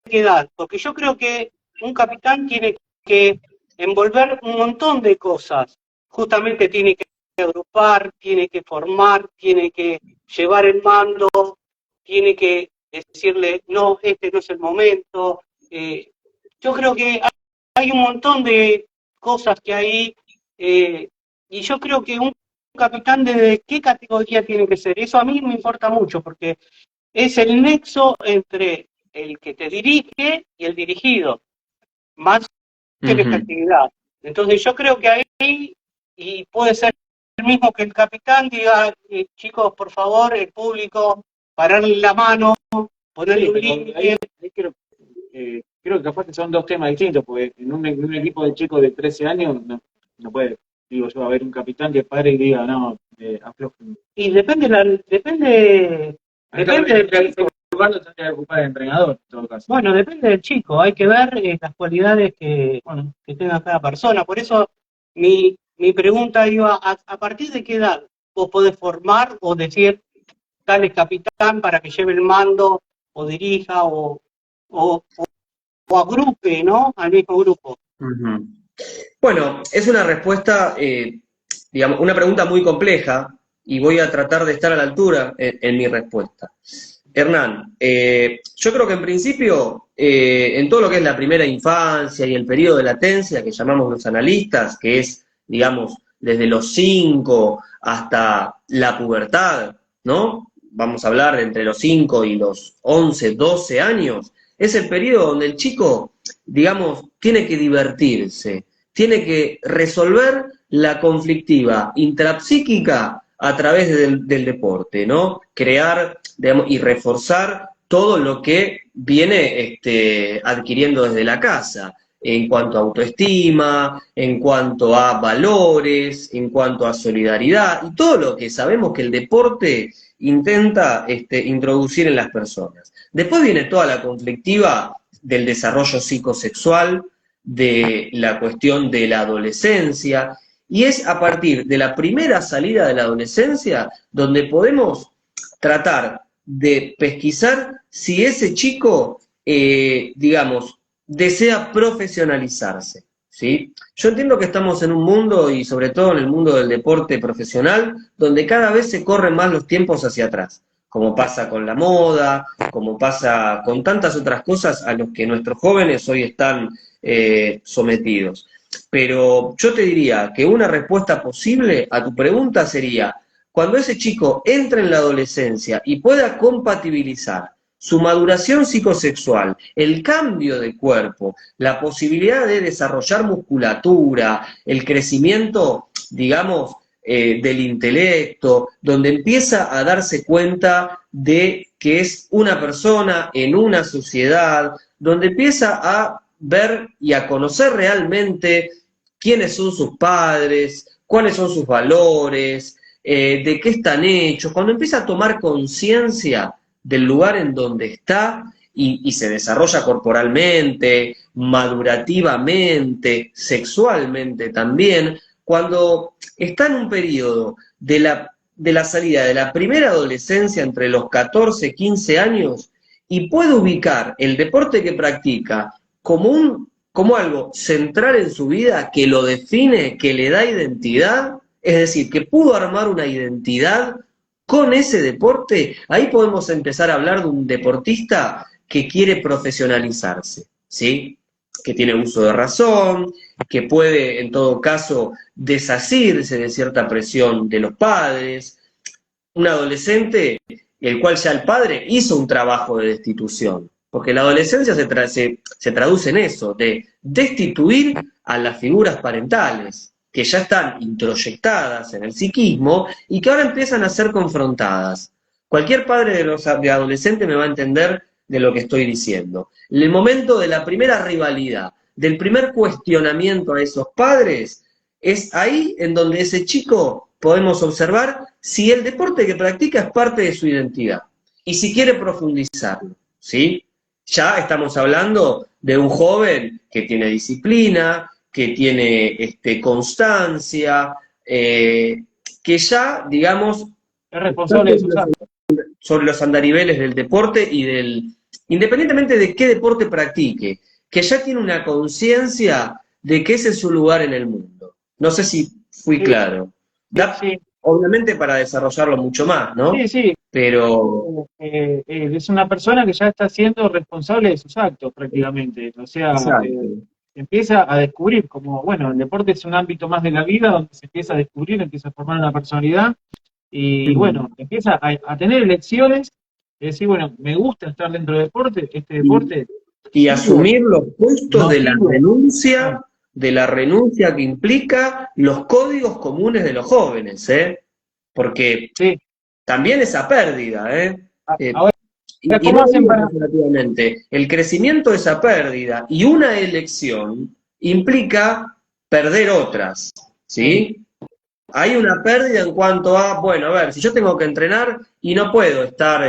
qué edad? Porque yo creo que un capitán tiene que envolver un montón de cosas. Justamente tiene que agrupar, tiene que formar, tiene que llevar el mando, tiene que decirle, no, este no es el momento. Yo creo que hay un montón de cosas que hay, y yo creo que un capitán de qué categoría tiene que ser. Eso a mí me importa mucho, porque es el nexo entre el que te dirige y el dirigido, más que la actividad. Entonces yo creo que ahí, y puede ser el mismo que el capitán diga, chicos, por favor, el público, pararle la mano, ponerle un límite. Ahí creo que capaz que son dos temas distintos, porque en un equipo de chicos de 13 años no puede, digo yo, haber un capitán que pare y diga, no, aflojen. Y depende del chico. Tendría que ocupar el entrenador, en todo caso. Bueno, depende del chico, hay que ver las cualidades que tenga cada persona. Por eso mi pregunta iba, ¿a partir de qué edad vos podés formar o decir, tal es capitán para que lleve el mando o dirija o agrupe, ¿no? Al mismo grupo. Uh-huh. Bueno, es una respuesta, digamos, una pregunta muy compleja y voy a tratar de estar a la altura en mi respuesta. Hernán, yo creo que en principio, en todo lo que es la primera infancia y el periodo de latencia que llamamos los analistas, que es, digamos, desde los 5 hasta la pubertad, ¿no? Vamos a hablar entre los 5 y los 11, 12 años, es el periodo donde el chico, digamos, tiene que divertirse, tiene que resolver la conflictiva intrapsíquica a través del deporte, ¿no? Crear, digamos, y reforzar todo lo que viene adquiriendo desde la casa, en cuanto a autoestima, en cuanto a valores, en cuanto a solidaridad, y todo lo que sabemos que el deporte intenta introducir en las personas. Después viene toda la conflictiva del desarrollo psicosexual, de la cuestión de la adolescencia, y es a partir de la primera salida de la adolescencia donde podemos tratar de pesquisar si ese chico, digamos, desea profesionalizarse, ¿sí? Yo entiendo que estamos en un mundo, y sobre todo en el mundo del deporte profesional, donde cada vez se corren más los tiempos hacia atrás, como pasa con la moda, como pasa con tantas otras cosas a los que nuestros jóvenes hoy están sometidos. Pero yo te diría que una respuesta posible a tu pregunta sería, cuando ese chico entra en la adolescencia y pueda compatibilizar su maduración psicosexual, el cambio de cuerpo, la posibilidad de desarrollar musculatura, el crecimiento, digamos, del intelecto, donde empieza a darse cuenta de que es una persona en una sociedad, donde empieza a ver y a conocer realmente quiénes son sus padres, cuáles son sus valores, de qué están hechos, cuando empieza a tomar conciencia del lugar en donde está y se desarrolla corporalmente, madurativamente, sexualmente también, cuando está en un periodo de la salida de la primera adolescencia entre los 14, 15 años y puede ubicar el deporte que practica como algo central en su vida, que lo define, que le da identidad, es decir, que pudo armar una identidad con ese deporte, ahí podemos empezar a hablar de un deportista que quiere profesionalizarse, ¿sí? Que tiene uso de razón, que puede, en todo caso, desasirse de cierta presión de los padres. Un adolescente, el cual ya el padre hizo un trabajo de destitución, porque la adolescencia se traduce en eso, de destituir a las figuras parentales, que ya están introyectadas en el psiquismo y que ahora empiezan a ser confrontadas. Cualquier padre de adolescente me va a entender de lo que estoy diciendo. El momento de la primera rivalidad, del primer cuestionamiento a esos padres, es ahí en donde ese chico podemos observar si el deporte que practica es parte de su identidad y si quiere profundizarlo, ¿sí? Ya estamos hablando de un joven que tiene disciplina, que tiene constancia, que ya, digamos, Es responsable de sus actos. sobre los andariveles del deporte independientemente de qué deporte practique, que ya tiene una conciencia de que ese es su lugar en el mundo. No sé si fui claro. Sí. Obviamente para desarrollarlo mucho más, ¿no? Sí. Pero es una persona que ya está siendo responsable de sus actos prácticamente. O sea, empieza a descubrir como, bueno, el deporte es un ámbito más de la vida donde se empieza a descubrir, empieza a formar una personalidad y bueno, empieza a tener elecciones, es decir, bueno, me gusta estar dentro del deporte, este deporte. Y asumir los costos de la renuncia que implica los códigos comunes de los jóvenes, porque también esa pérdida, Ahora, y no hacen relativamente. El crecimiento de esa pérdida y una elección implica perder otras, ¿sí? Hay una pérdida en cuanto a, bueno, a ver, si yo tengo que entrenar y no puedo estar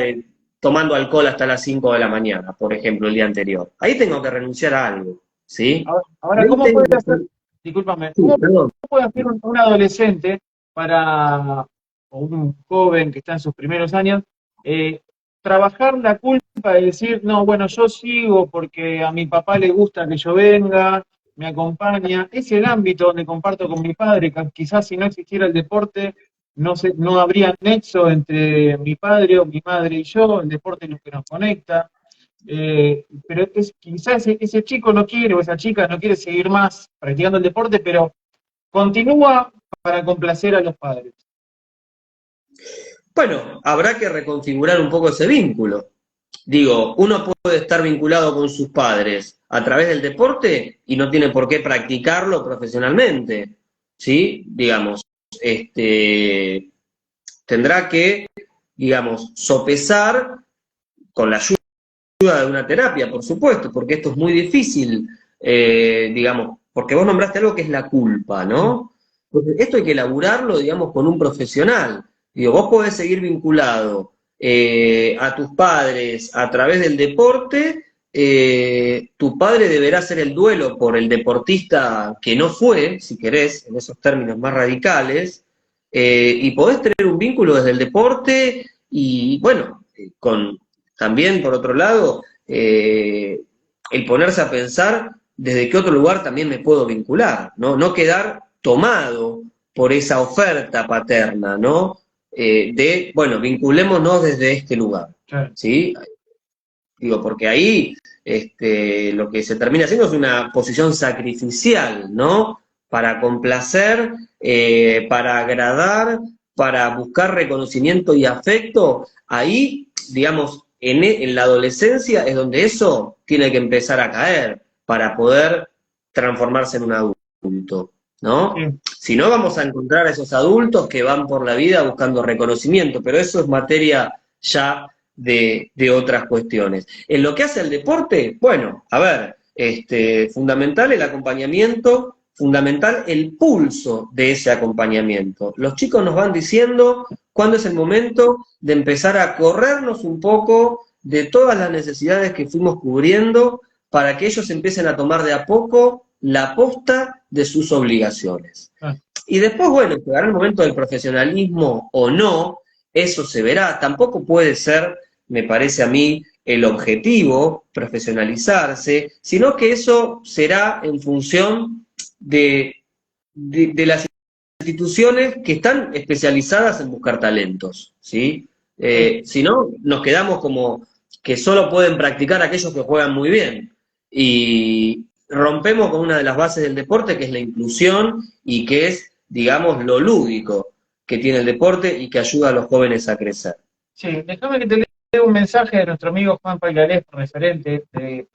tomando alcohol hasta las 5 de la mañana, por ejemplo, el día anterior. Ahí tengo que renunciar a algo, ¿sí? Ahora ¿cómo puede hacer, discúlpame, cómo puede hacer un adolescente o un joven que está en sus primeros años, trabajar la culpa de decir, no, bueno, yo sigo porque a mi papá le gusta que yo venga, me acompaña, es el ámbito donde comparto con mi padre, quizás si no existiera el deporte, no habría nexo entre mi padre o mi madre y yo, el deporte es lo que nos conecta, pero quizás ese chico no quiere, o esa chica no quiere seguir más practicando el deporte, pero continúa para complacer a los padres. Bueno, habrá que reconfigurar un poco ese vínculo. Digo, uno puede estar vinculado con sus padres a través del deporte y no tiene por qué practicarlo profesionalmente, ¿sí? Digamos, tendrá que, digamos, sopesar con la ayuda de una terapia, por supuesto, porque esto es muy difícil, digamos, porque vos nombraste algo que es la culpa, ¿no? Porque esto hay que elaborarlo, digamos, con un profesional. Digo, vos podés seguir vinculado a tus padres a través del deporte, tu padre deberá hacer el duelo por el deportista que no fue, si querés, en esos términos más radicales, y podés tener un vínculo desde el deporte y, bueno, también, por otro lado, el ponerse a pensar desde qué otro lugar también me puedo vincular, ¿no? No quedar tomado por esa oferta paterna, ¿no? Bueno, vinculémonos desde este lugar, ¿sí? Digo, porque ahí lo que se termina haciendo es una posición sacrificial, ¿no? Para complacer, para agradar para buscar reconocimiento y afecto, ahí, digamos, en la adolescencia es donde eso tiene que empezar a caer para poder transformarse en un adulto, ¿no? Sí. Si no, vamos a encontrar a esos adultos que van por la vida buscando reconocimiento, pero eso es materia ya de otras cuestiones. En lo que hace al deporte, bueno, a ver, fundamental el acompañamiento, fundamental el pulso de ese acompañamiento. Los chicos nos van diciendo cuándo es el momento de empezar a corrernos un poco de todas las necesidades que fuimos cubriendo para que ellos empiecen a tomar de a poco la posta de sus obligaciones. Y después, bueno, llegará el momento del profesionalismo o no, eso se verá. Tampoco puede ser, me parece a mí, el objetivo, profesionalizarse, sino que eso será en función de las instituciones que están especializadas en buscar talentos, ¿sí? Si no, nos quedamos como que solo pueden practicar aquellos que juegan muy bien. Y rompemos con una de las bases del deporte, que es la inclusión y que es, digamos, lo lúdico que tiene el deporte y que ayuda a los jóvenes a crecer. Sí, déjame que te lea un mensaje de nuestro amigo Juan Pailalés, referente de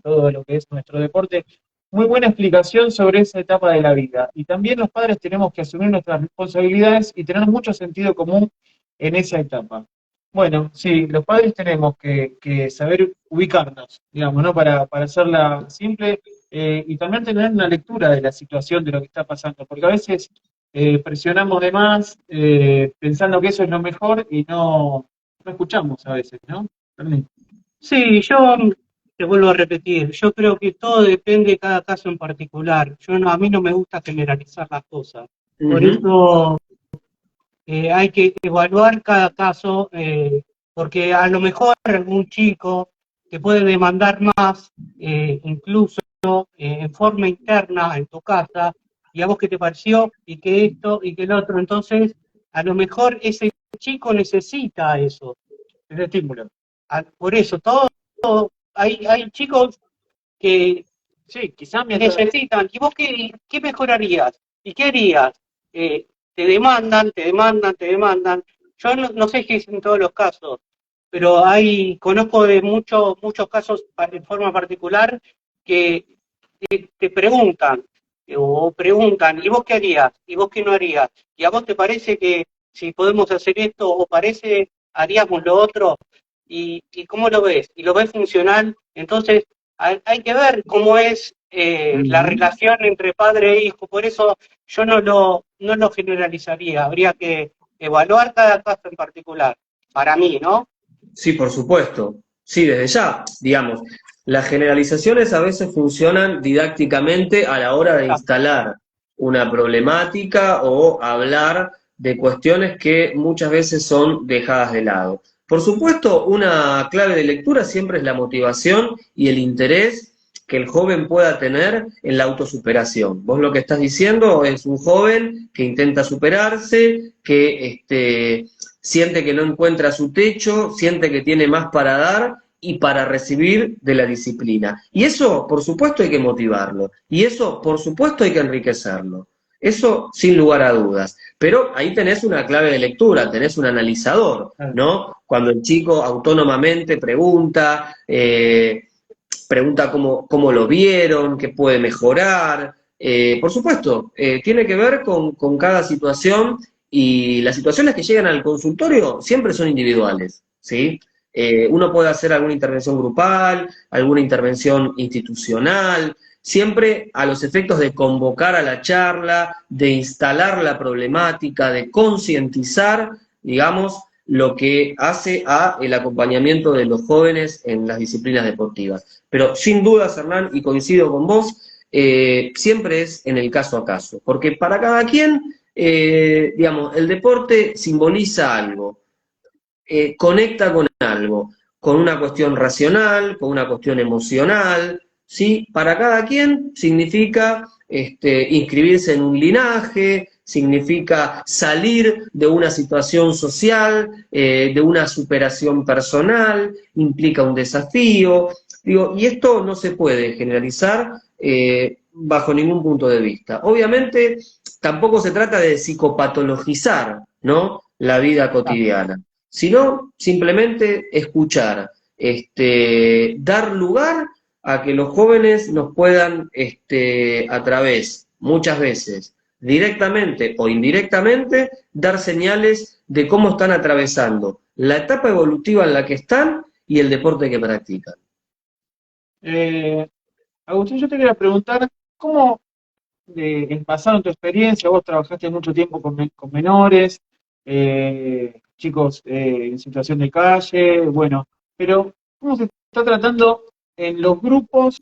todo lo que es nuestro deporte. Muy buena explicación sobre esa etapa de la vida. Y también los padres tenemos que asumir nuestras responsabilidades y tener mucho sentido común en esa etapa. Bueno, sí, los padres tenemos que saber ubicarnos, digamos, ¿no? Para hacerla simple y también tener una lectura de la situación, de lo que está pasando, porque a veces presionamos de más pensando que eso es lo mejor y no escuchamos a veces, ¿no? Fermín. Sí, yo te vuelvo a repetir, yo creo que todo depende de cada caso en particular. A mí no me gusta generalizar las cosas. Por eso hay que evaluar cada caso, porque a lo mejor algún chico te puede demandar más, incluso en forma interna en tu casa, y a vos qué te pareció, y que esto, y que el otro. Entonces, a lo mejor ese chico necesita eso, ese estímulo. Por eso, hay chicos que Sí, quizás necesitan. ¿Y vos qué mejorarías? ¿Y qué harías? Te demandan. Yo no sé si es en todos los casos, pero conozco de muchos casos en forma particular que te preguntan, ¿y vos qué harías? ¿Y vos qué no harías? ¿Y a vos te parece que si podemos hacer esto o haríamos lo otro? ¿Y cómo lo ves? ¿Y lo ves funcional? Entonces, hay que ver cómo es la relación entre padre e hijo. Por eso yo no lo generalizaría. Habría que evaluar cada caso en particular. Para mí, ¿no? Sí, por supuesto. Sí, desde ya, digamos. Las generalizaciones a veces funcionan didácticamente a la hora de instalar una problemática o hablar de cuestiones que muchas veces son dejadas de lado. Por supuesto, una clave de lectura siempre es la motivación y el interés que el joven pueda tener en la autosuperación. Vos lo que estás diciendo es un joven que intenta superarse, que siente que no encuentra su techo, siente que tiene más para dar y para recibir de la disciplina. Y eso, por supuesto, hay que motivarlo. Y eso, por supuesto, hay que enriquecerlo. Eso, sin lugar a dudas. Pero ahí tenés una clave de lectura, tenés un analizador, ¿no? Cuando el chico autónomamente pregunta cómo lo vieron, qué puede mejorar. Por supuesto, tiene que ver con cada situación, y las situaciones que llegan al consultorio siempre son individuales, ¿sí? Uno puede hacer alguna intervención grupal, alguna intervención institucional, siempre a los efectos de convocar a la charla, de instalar la problemática, de concientizar, digamos, lo que hace a el acompañamiento de los jóvenes en las disciplinas deportivas. Pero sin dudas, Hernán, y coincido con vos, siempre es en el caso a caso, porque para cada quien, digamos, el deporte simboliza algo, conecta con algo, con una cuestión racional, con una cuestión emocional, ¿sí? Para cada quien significa inscribirse en un linaje, significa salir de una situación social, de una superación personal, implica un desafío, y esto no se puede generalizar bajo ningún punto de vista. Obviamente, tampoco se trata de psicopatologizar ¿no? La vida cotidiana, sino simplemente escuchar, dar lugar a que los jóvenes nos puedan, a través, muchas veces, directamente o indirectamente, dar señales de cómo están atravesando la etapa evolutiva en la que están y el deporte que practican. Eh, Agustín, yo te quería preguntar, ¿cómo pasaron tu experiencia? Vos trabajaste mucho tiempo con menores, chicos en situación de calle, bueno, pero ¿cómo se está tratando en los grupos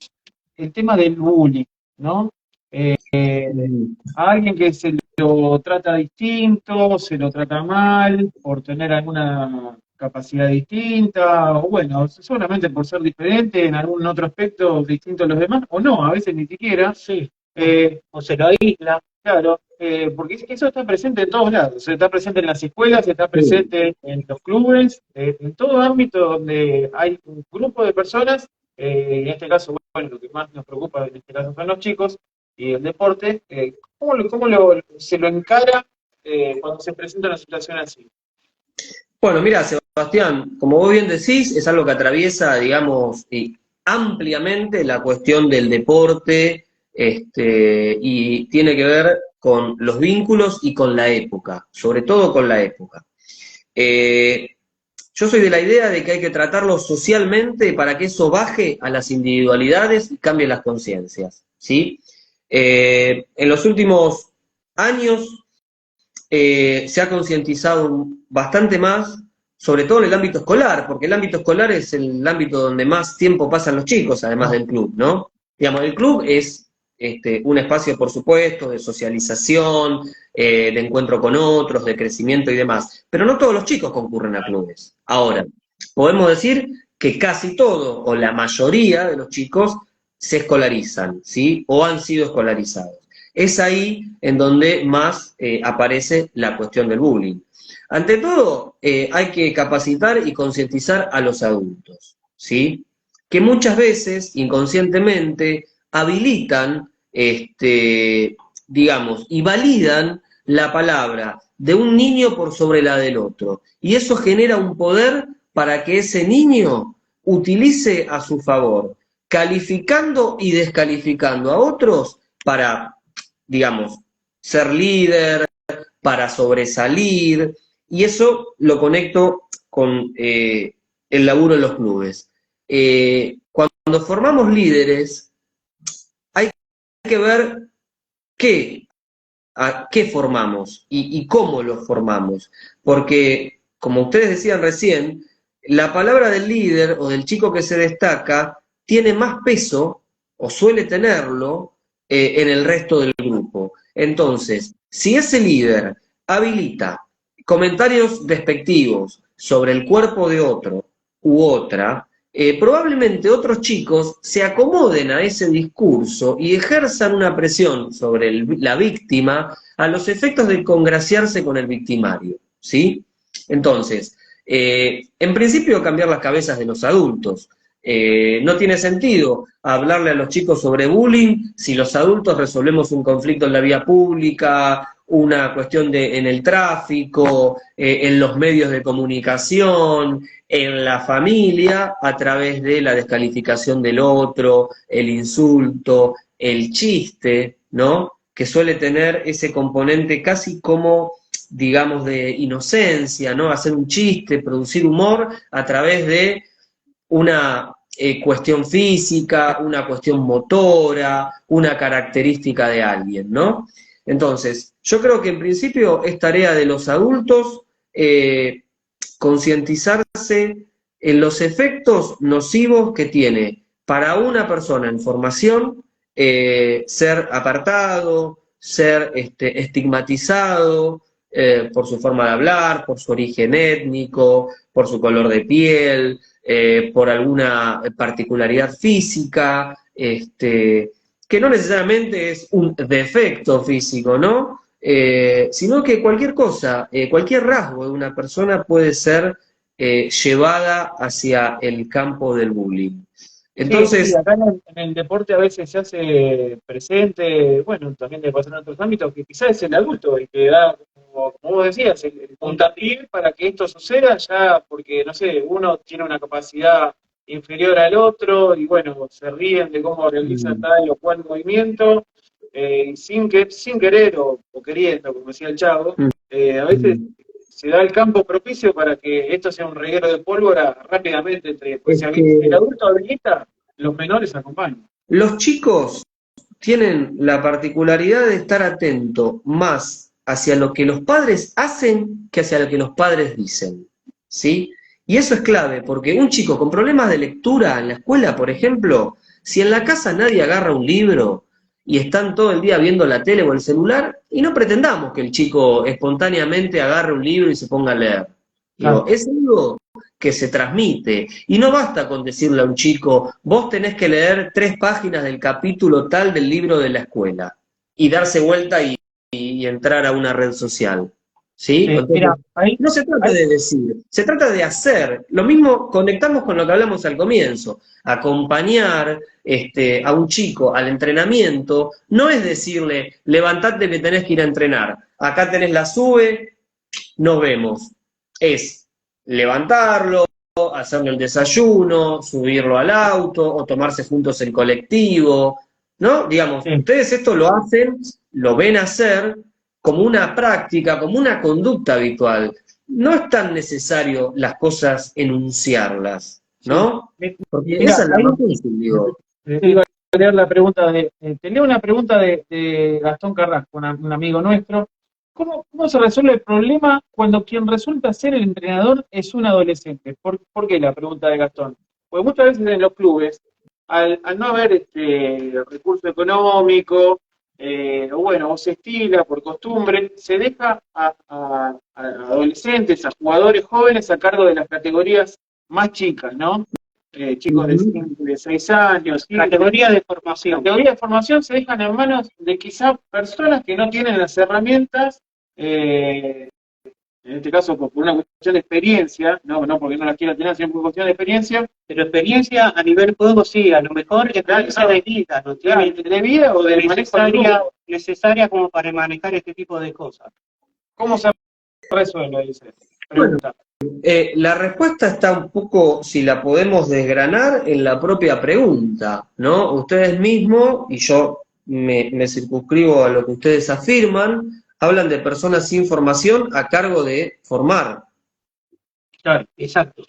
el tema del bullying, ¿no? A alguien que se lo trata distinto, se lo trata mal, por tener alguna capacidad distinta, o bueno, solamente por ser diferente en algún otro aspecto distinto a los demás, o no, a veces ni siquiera. Sí, O se lo aísla, claro, porque eso está presente en todos lados, está presente en las escuelas, está presente en los clubes, en todo ámbito donde hay un grupo de personas, en este caso, bueno, lo que más nos preocupa en este caso son los chicos y el deporte, se lo encara cuando se presenta una situación así? Bueno, mira, Sebastián, como vos bien decís, es algo que atraviesa, digamos, ampliamente la cuestión del deporte, y tiene que ver con los vínculos y con la época, sobre todo con la época. Yo soy de la idea de que hay que tratarlo socialmente para que eso baje a las individualidades y cambie las conciencias, ¿sí? En los últimos años se ha concientizado bastante más, sobre todo en el ámbito escolar, porque el ámbito escolar es el ámbito donde más tiempo pasan los chicos, además del club, ¿no? Digamos, el club es un espacio, por supuesto, de socialización, de encuentro con otros, de crecimiento y demás, pero no todos los chicos concurren a clubes. Ahora, podemos decir que casi todo, o la mayoría de los chicos, se escolarizan, ¿sí? O han sido escolarizados. Es ahí en donde más aparece la cuestión del bullying. Ante todo, hay que capacitar y concientizar a los adultos, ¿sí? Que muchas veces, inconscientemente, habilitan, digamos, y validan la palabra de un niño por sobre la del otro. Y eso genera un poder para que ese niño utilice a su favor, calificando y descalificando a otros para, digamos, ser líder, para sobresalir, y eso lo conecto con el laburo en los clubes. Cuando formamos líderes, hay que ver a qué formamos y cómo los formamos, porque, como ustedes decían recién, la palabra del líder o del chico que se destaca tiene más peso, o suele tenerlo, en el resto del grupo. Entonces, si ese líder habilita comentarios despectivos sobre el cuerpo de otro u otra, probablemente otros chicos se acomoden a ese discurso y ejerzan una presión sobre la víctima a los efectos de congraciarse con el victimario, ¿sí? Entonces, en principio cambiar las cabezas de los adultos. No tiene sentido hablarle a los chicos sobre bullying si los adultos resolvemos un conflicto en la vía pública, una cuestión en el tráfico, en los medios de comunicación, en la familia, a través de la descalificación del otro, el insulto, el chiste, ¿no? Que suele tener ese componente casi como, digamos, de inocencia, ¿no? Hacer un chiste, producir humor a través de una cuestión física, una cuestión motora, una característica de alguien, ¿no? Entonces, yo creo que en principio es tarea de los adultos concientizarse en los efectos nocivos que tiene para una persona en formación ser apartado, ser estigmatizado por su forma de hablar, por su origen étnico, por su color de piel, por alguna particularidad física, que no necesariamente es un defecto físico, ¿no? Sino que cualquier cosa, cualquier rasgo de una persona puede ser llevada hacia el campo del bullying. Entonces, Sí, acá en el deporte a veces se hace presente, bueno, también le pasa en otros ámbitos, que quizás es el adulto el que da, como vos decías, el puntapié para que esto suceda, ya porque, no sé, uno tiene una capacidad inferior al otro y bueno, se ríen de cómo realiza tal o cual movimiento, sin querer o queriendo, como decía el Chavo, a veces se da el campo propicio para que esto sea un reguero de pólvora rápidamente pues es si el que adulto habilita, los menores acompañan. los chicos tienen la particularidad de estar atento más hacia lo que los padres hacen que hacia lo que los padres dicen, ¿sí? Y eso es clave, porque un chico con problemas de lectura en la escuela, por ejemplo, si en la casa nadie agarra un libro y están todo el día viendo la tele o el celular, y no pretendamos que el chico espontáneamente agarre un libro y se ponga a leer. Digo, Claro. es algo que se transmite. Y no basta con decirle a un chico, vos tenés que leer 3 páginas del capítulo tal del libro de la escuela, y darse vuelta y entrar a una red social. ¿Sí? Entonces, Mira, ahí, no se trata de decir, se trata de hacer. Lo mismo, conectamos con lo que hablamos al comienzo. Acompañar a un chico al entrenamiento no es decirle, levantate que tenés que ir a entrenar. Acá tenés la sube, nos vemos. Es levantarlo, hacerle el desayuno, subirlo al auto o tomarse juntos el colectivo, ¿no? Digamos, sí. ustedes esto lo hacen, lo ven hacer como una práctica, como una conducta habitual. No es tan necesario las cosas enunciarlas, ¿no? Porque esa Mira, es la ahí más fácil, digo. te iba a leer la pregunta te leo una pregunta de Gastón Carrasco, un amigo nuestro. ¿Cómo se resuelve el problema cuando quien resulta ser el entrenador es un adolescente? ¿Por qué la pregunta de Gastón? Porque muchas veces en los clubes, al no haber recurso económico, o bueno, o se estila por costumbre, se deja a adolescentes, a jugadores jóvenes a cargo de las categorías más chicas, ¿no? Chicos de Ujú. 5, de 6 años, Categoría de formación. categoría de formación se dejan en manos de quizá personas que no tienen las herramientas, eh, en este caso por una cuestión de experiencia, no porque no las quiera tener, sino por cuestión de experiencia, Pero experiencia a nivel juego sí, a lo mejor experiencia de vida, no tiene de vida o de manejo del necesaria, grupo. necesaria como para manejar este tipo de cosas. ¿Cómo se resuelve? Dice. Bueno, Pregunta. la respuesta está un poco, si la podemos desgranar, en la propia pregunta, ¿no? Ustedes mismos, y yo me circunscribo a lo que ustedes afirman, hablan de personas sin formación a cargo de formar. Claro, Exacto.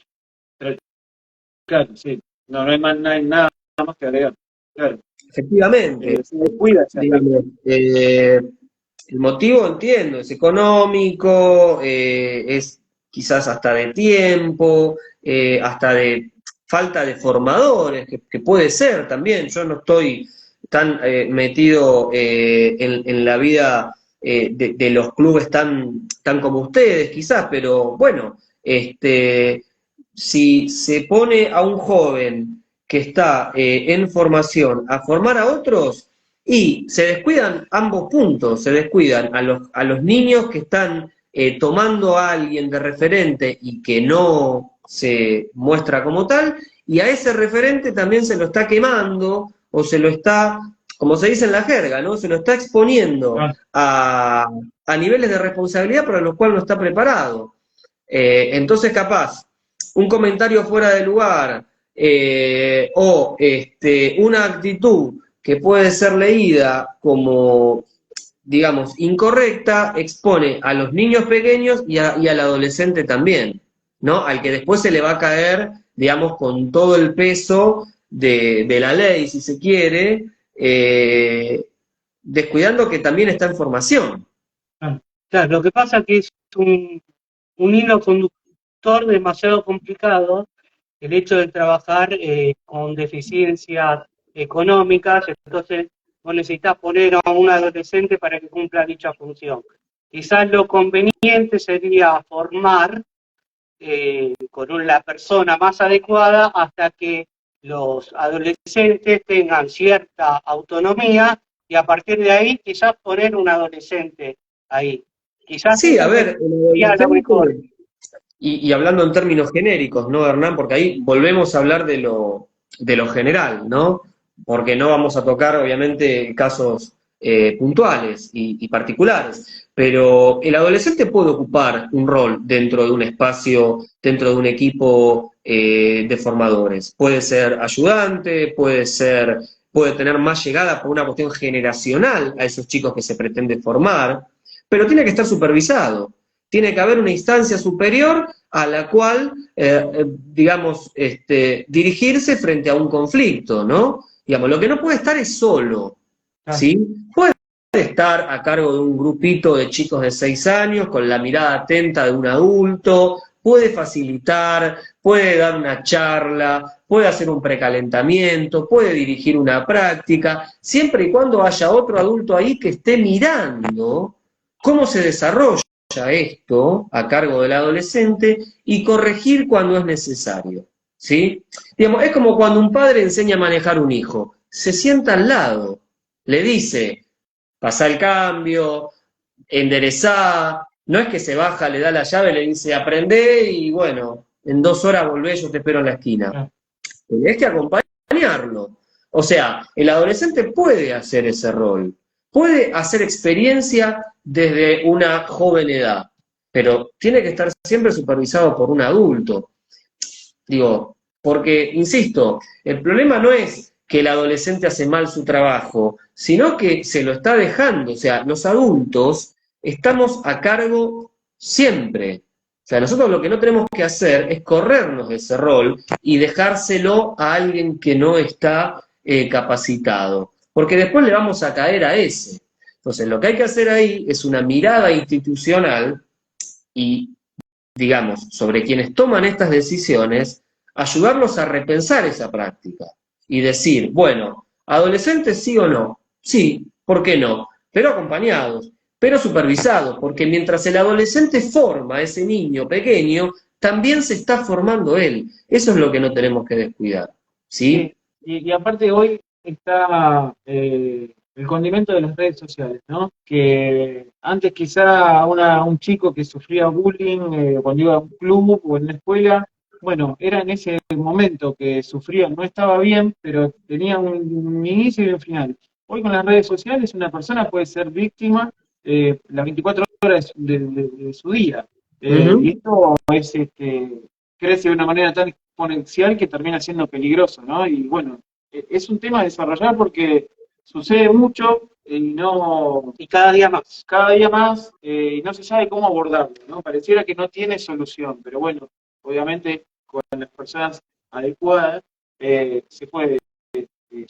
claro, sí. No hay nada más que agregar. Claro. Efectivamente, Se descuida ese aspecto. digamos, el motivo, entiendo, es económico, es quizás hasta de tiempo, hasta de falta de formadores, que puede ser también. Yo no estoy tan metido en la vida de los clubes tan como ustedes, quizás, pero bueno, si se pone a un joven que está en formación a formar a otros, y se descuidan ambos puntos, se descuidan a los niños que están tomando a alguien de referente y que no se muestra como tal, y a ese referente también se lo está quemando o se lo está, como se dice en la jerga, ¿no? Se lo está exponiendo Ah, a niveles de responsabilidad para los cuales no está preparado. Entonces, capaz, un comentario fuera de lugar o una actitud que puede ser leída como, digamos, incorrecta, expone a los niños pequeños y al adolescente también, ¿no? Al que después se le va a caer, digamos, con todo el peso de la ley, si se quiere, descuidando que también está en formación. Claro, lo que pasa es que es un hilo conductor demasiado complicado el hecho de trabajar con deficiencias económicas, entonces vos necesitas poner a un adolescente para que cumpla dicha función. Quizás lo conveniente sería formar con la persona más adecuada hasta que los adolescentes tengan cierta autonomía y a partir de ahí quizás poner un adolescente ahí. Quizás Sí, a eso ver, sería lo mejor. y hablando en términos genéricos, ¿no, Hernán? Porque ahí volvemos a hablar de lo general, ¿no? Porque no vamos a tocar, obviamente, casos puntuales y particulares, pero el adolescente puede ocupar un rol dentro de un espacio, dentro de un equipo de formadores. Puede ser ayudante, puede tener más llegada por una cuestión generacional a esos chicos que se pretende formar, pero tiene que estar supervisado. Tiene que haber una instancia superior a la cual, digamos, dirigirse frente a un conflicto, ¿no? Digamos, lo que no puede estar es solo, ¿sí? Puede estar a cargo de un grupito de chicos de 6 años, con la mirada atenta de un adulto, puede facilitar, puede dar una charla, puede hacer un precalentamiento, puede dirigir una práctica, siempre y cuando haya otro adulto ahí que esté mirando cómo se desarrolla esto a cargo del adolescente y corregir cuando es necesario, ¿sí? Digamos, es como cuando un padre enseña a manejar un hijo, se sienta al lado, le dice, pasá el cambio, enderezá, no es que se baja, le da la llave, le dice, aprendé y bueno, en 2 horas volvés, yo te espero en la esquina. Tenés que acompañarlo. O sea, el adolescente puede hacer ese rol, puede hacer experiencia desde una joven edad, pero tiene que estar siempre supervisado por un adulto. Digo, porque, insisto, el problema no es que el adolescente hace mal su trabajo, sino que se lo está dejando. O sea, los adultos estamos a cargo siempre. O sea, nosotros lo que no tenemos que hacer es corrernos de ese rol y dejárselo a alguien que no está capacitado, porque después le vamos a caer a ese. Entonces, lo que hay que hacer ahí es una mirada institucional y, digamos, sobre quienes toman estas decisiones, ayudarlos a repensar esa práctica y decir, bueno, adolescentes sí o no, sí, ¿por qué no? Pero acompañados, pero supervisados, porque mientras el adolescente forma a ese niño pequeño, también se está formando él. Eso es lo que no tenemos que descuidar, ¿sí? Y aparte hoy está el condimento de las redes sociales, ¿no? Que antes quizá un chico que sufría bullying cuando iba a un club o en la escuela, bueno, era en ese momento que sufría, no estaba bien, pero tenía un inicio y un final. Hoy con las redes sociales una persona puede ser víctima las 24 horas de su día. Y esto es, crece de una manera tan exponencial que termina siendo peligroso, ¿no? Y bueno, es un tema a desarrollar porque sucede mucho Y cada día más. y no se sabe cómo abordarlo, ¿no? Pareciera que no tiene solución, pero bueno, obviamente con las personas adecuadas se puede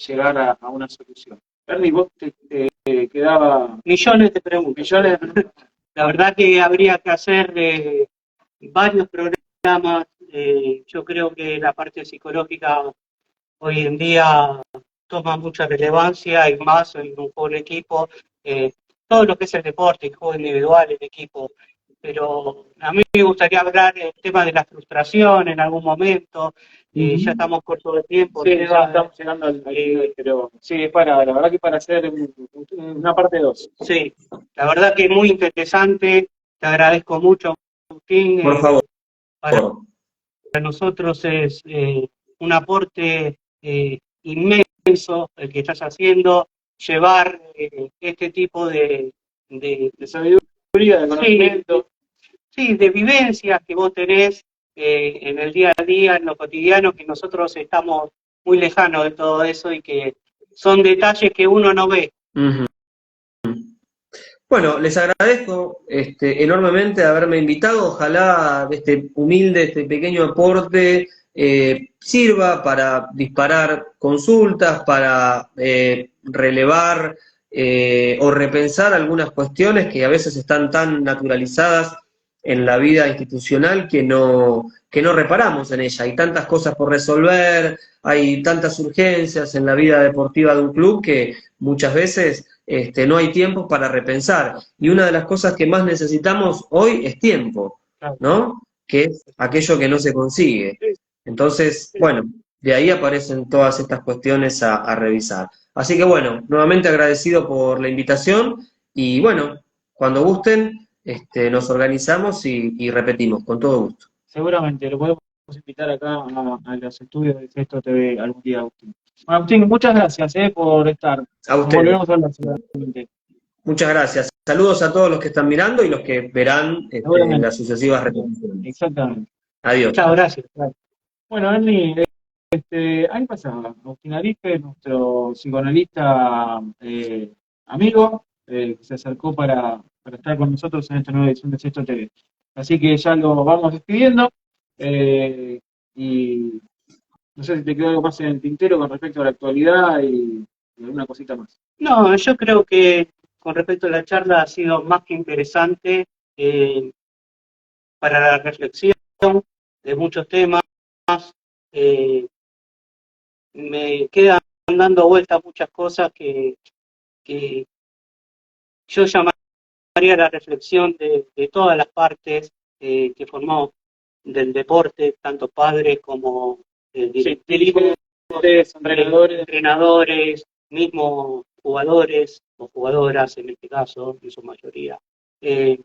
llegar a una solución. Ernie, vos te quedaba Millones de preguntas. millones de preguntas. La verdad que habría que hacer varios programas. Yo creo que la parte psicológica hoy en día toma mucha relevancia y más en un juego en equipo. Todo lo que es el deporte, el juego individual, el equipo. Pero a mí me gustaría hablar del tema de la frustración en algún momento. Ya estamos cortos de tiempo. Sí, estamos llegando al final, pero sí, la verdad que para hacer una parte 2. Sí, la verdad que es muy interesante. Te agradezco mucho, Agustín. Por favor. Para nosotros es un aporte inmenso el que estás haciendo, llevar este tipo de sabiduría, de conocimiento. Sí, de vivencias que vos tenés en el día a día, en lo cotidiano, que nosotros estamos muy lejanos de todo eso y que son detalles que uno no ve. Bueno, les agradezco enormemente haberme invitado. Ojalá este humilde, este pequeño aporte sirva para disparar consultas, para relevar o repensar algunas cuestiones que a veces están tan naturalizadas en la vida institucional que no reparamos en ella. Hay tantas cosas por resolver, hay tantas urgencias en la vida deportiva de un club que muchas veces no hay tiempo para repensar. Y una de las cosas que más necesitamos hoy es tiempo, ¿no? Que es aquello que no se consigue. Entonces, bueno, de ahí aparecen todas estas cuestiones a revisar. Así que bueno, nuevamente agradecido por la invitación y bueno, cuando gusten, nos organizamos y repetimos, con todo gusto. Seguramente, lo podemos invitar acá a los estudios de Sexto TV algún día, Agustín. Bueno, Agustín, muchas gracias por estar. A Nos usted. volvemos a hablar seguramente. Muchas gracias. Saludos a todos los que están mirando y los que verán Seguramente. las sucesivas repeticiones. Exactamente. Adiós. Muchas gracias. Bueno, Ernie, ahí pasaba Agustín Arife, nuestro psicoanalista amigo, que se acercó para estar con nosotros en esta nueva edición de Sexto TV. Así que ya lo vamos despidiendo. Y no sé si te quedó algo más en el tintero con respecto a la actualidad y alguna cosita más. No, yo creo que con respecto a la charla ha sido más que interesante para la reflexión de muchos temas. Me quedan dando vueltas muchas cosas que yo llamaría la reflexión de todas las partes que formamos del deporte, tanto padres como dirigentes, entrenadores, mismos jugadores o jugadoras en este caso, en su mayoría. Y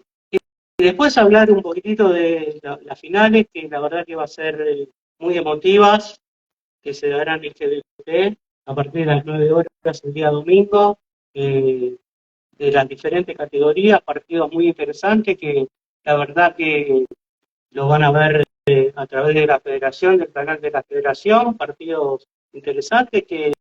después hablar un poquitito de las finales, que la verdad que va a ser muy emotivas, que se darán en el GBT a partir de las 9 horas el día domingo, de las diferentes categorías, partidos muy interesantes que la verdad que lo van a ver a través de la federación, del canal de la federación, partidos interesantes que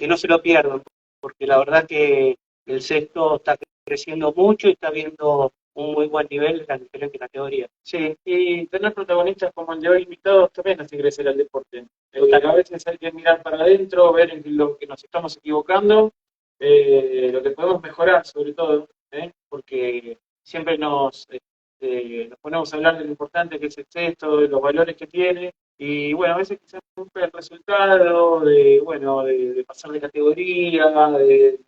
no se lo pierdan, porque la verdad que el sexto está creciendo mucho y está viendo un muy buen nivel en las diferentes categorías. Sí, y tener protagonistas como el de hoy invitados también hace crecer el deporte. A veces hay que mirar para adentro, ver en lo que nos estamos equivocando, lo que podemos mejorar sobre todo, porque siempre nos ponemos a hablar de lo importante que es el sexto, de los valores que tiene, y bueno, a veces quizás el resultado de pasar de categoría, de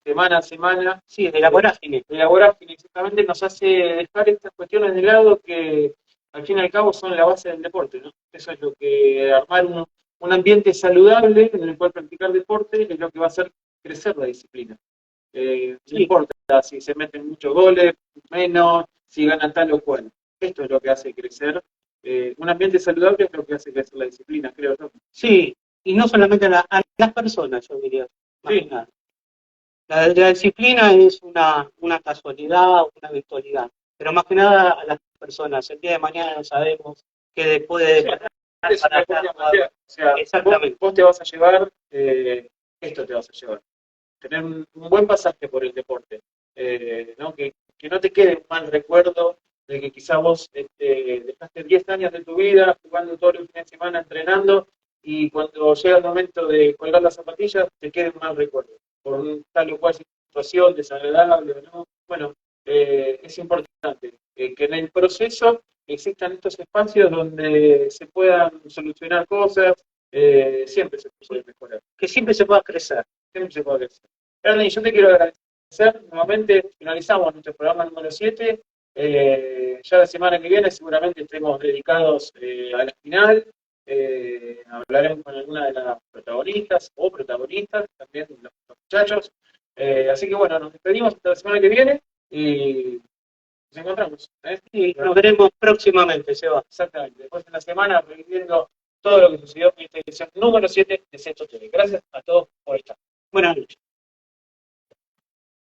semana a semana. Sí, de la vorágine. De la vorágine, exactamente, nos hace dejar estas cuestiones de lado que al fin y al cabo son la base del deporte, ¿no? Eso es lo que armar un ambiente saludable en el cual practicar deporte es lo que va a hacer crecer la disciplina. No importa si se meten muchos goles, menos, si ganan tal o cual. Esto es lo que hace crecer. Un ambiente saludable es lo que hace crecer la disciplina, creo yo. Sí, y no solamente a las personas, yo diría, más que nada. La disciplina es una casualidad, una virtualidad, pero más que nada a las personas. El día de mañana no sabemos qué después de exactamente. Vos te vas a llevar, esto te vas a llevar. Tener un buen pasaje por el deporte. ¿No? Que no te quede un mal recuerdo de que quizá vos dejaste 10 años de tu vida jugando todos los fines de semana, entrenando, y cuando llega el momento de colgar las zapatillas te quede un mal recuerdo por tal o cual situación desagradable o no. Bueno, es importante que en el proceso existan estos espacios donde se puedan solucionar cosas, siempre se puede mejorar. Que siempre se pueda crecer. Siempre se puede crecer. Ernie, yo te quiero agradecer nuevamente. Finalizamos nuestro programa número 7. Ya la semana que viene seguramente estemos dedicados a la final. Hablaremos con alguna de las protagonistas o protagonistas, también los muchachos. Así que bueno, nos despedimos hasta la semana que viene y nos encontramos. Y nos veremos próximamente, Seba. Exactamente. Después de la semana, reviviendo todo lo que sucedió en esta edición número 7 de Sexto TV. Gracias a todos por estar. Buenas noches.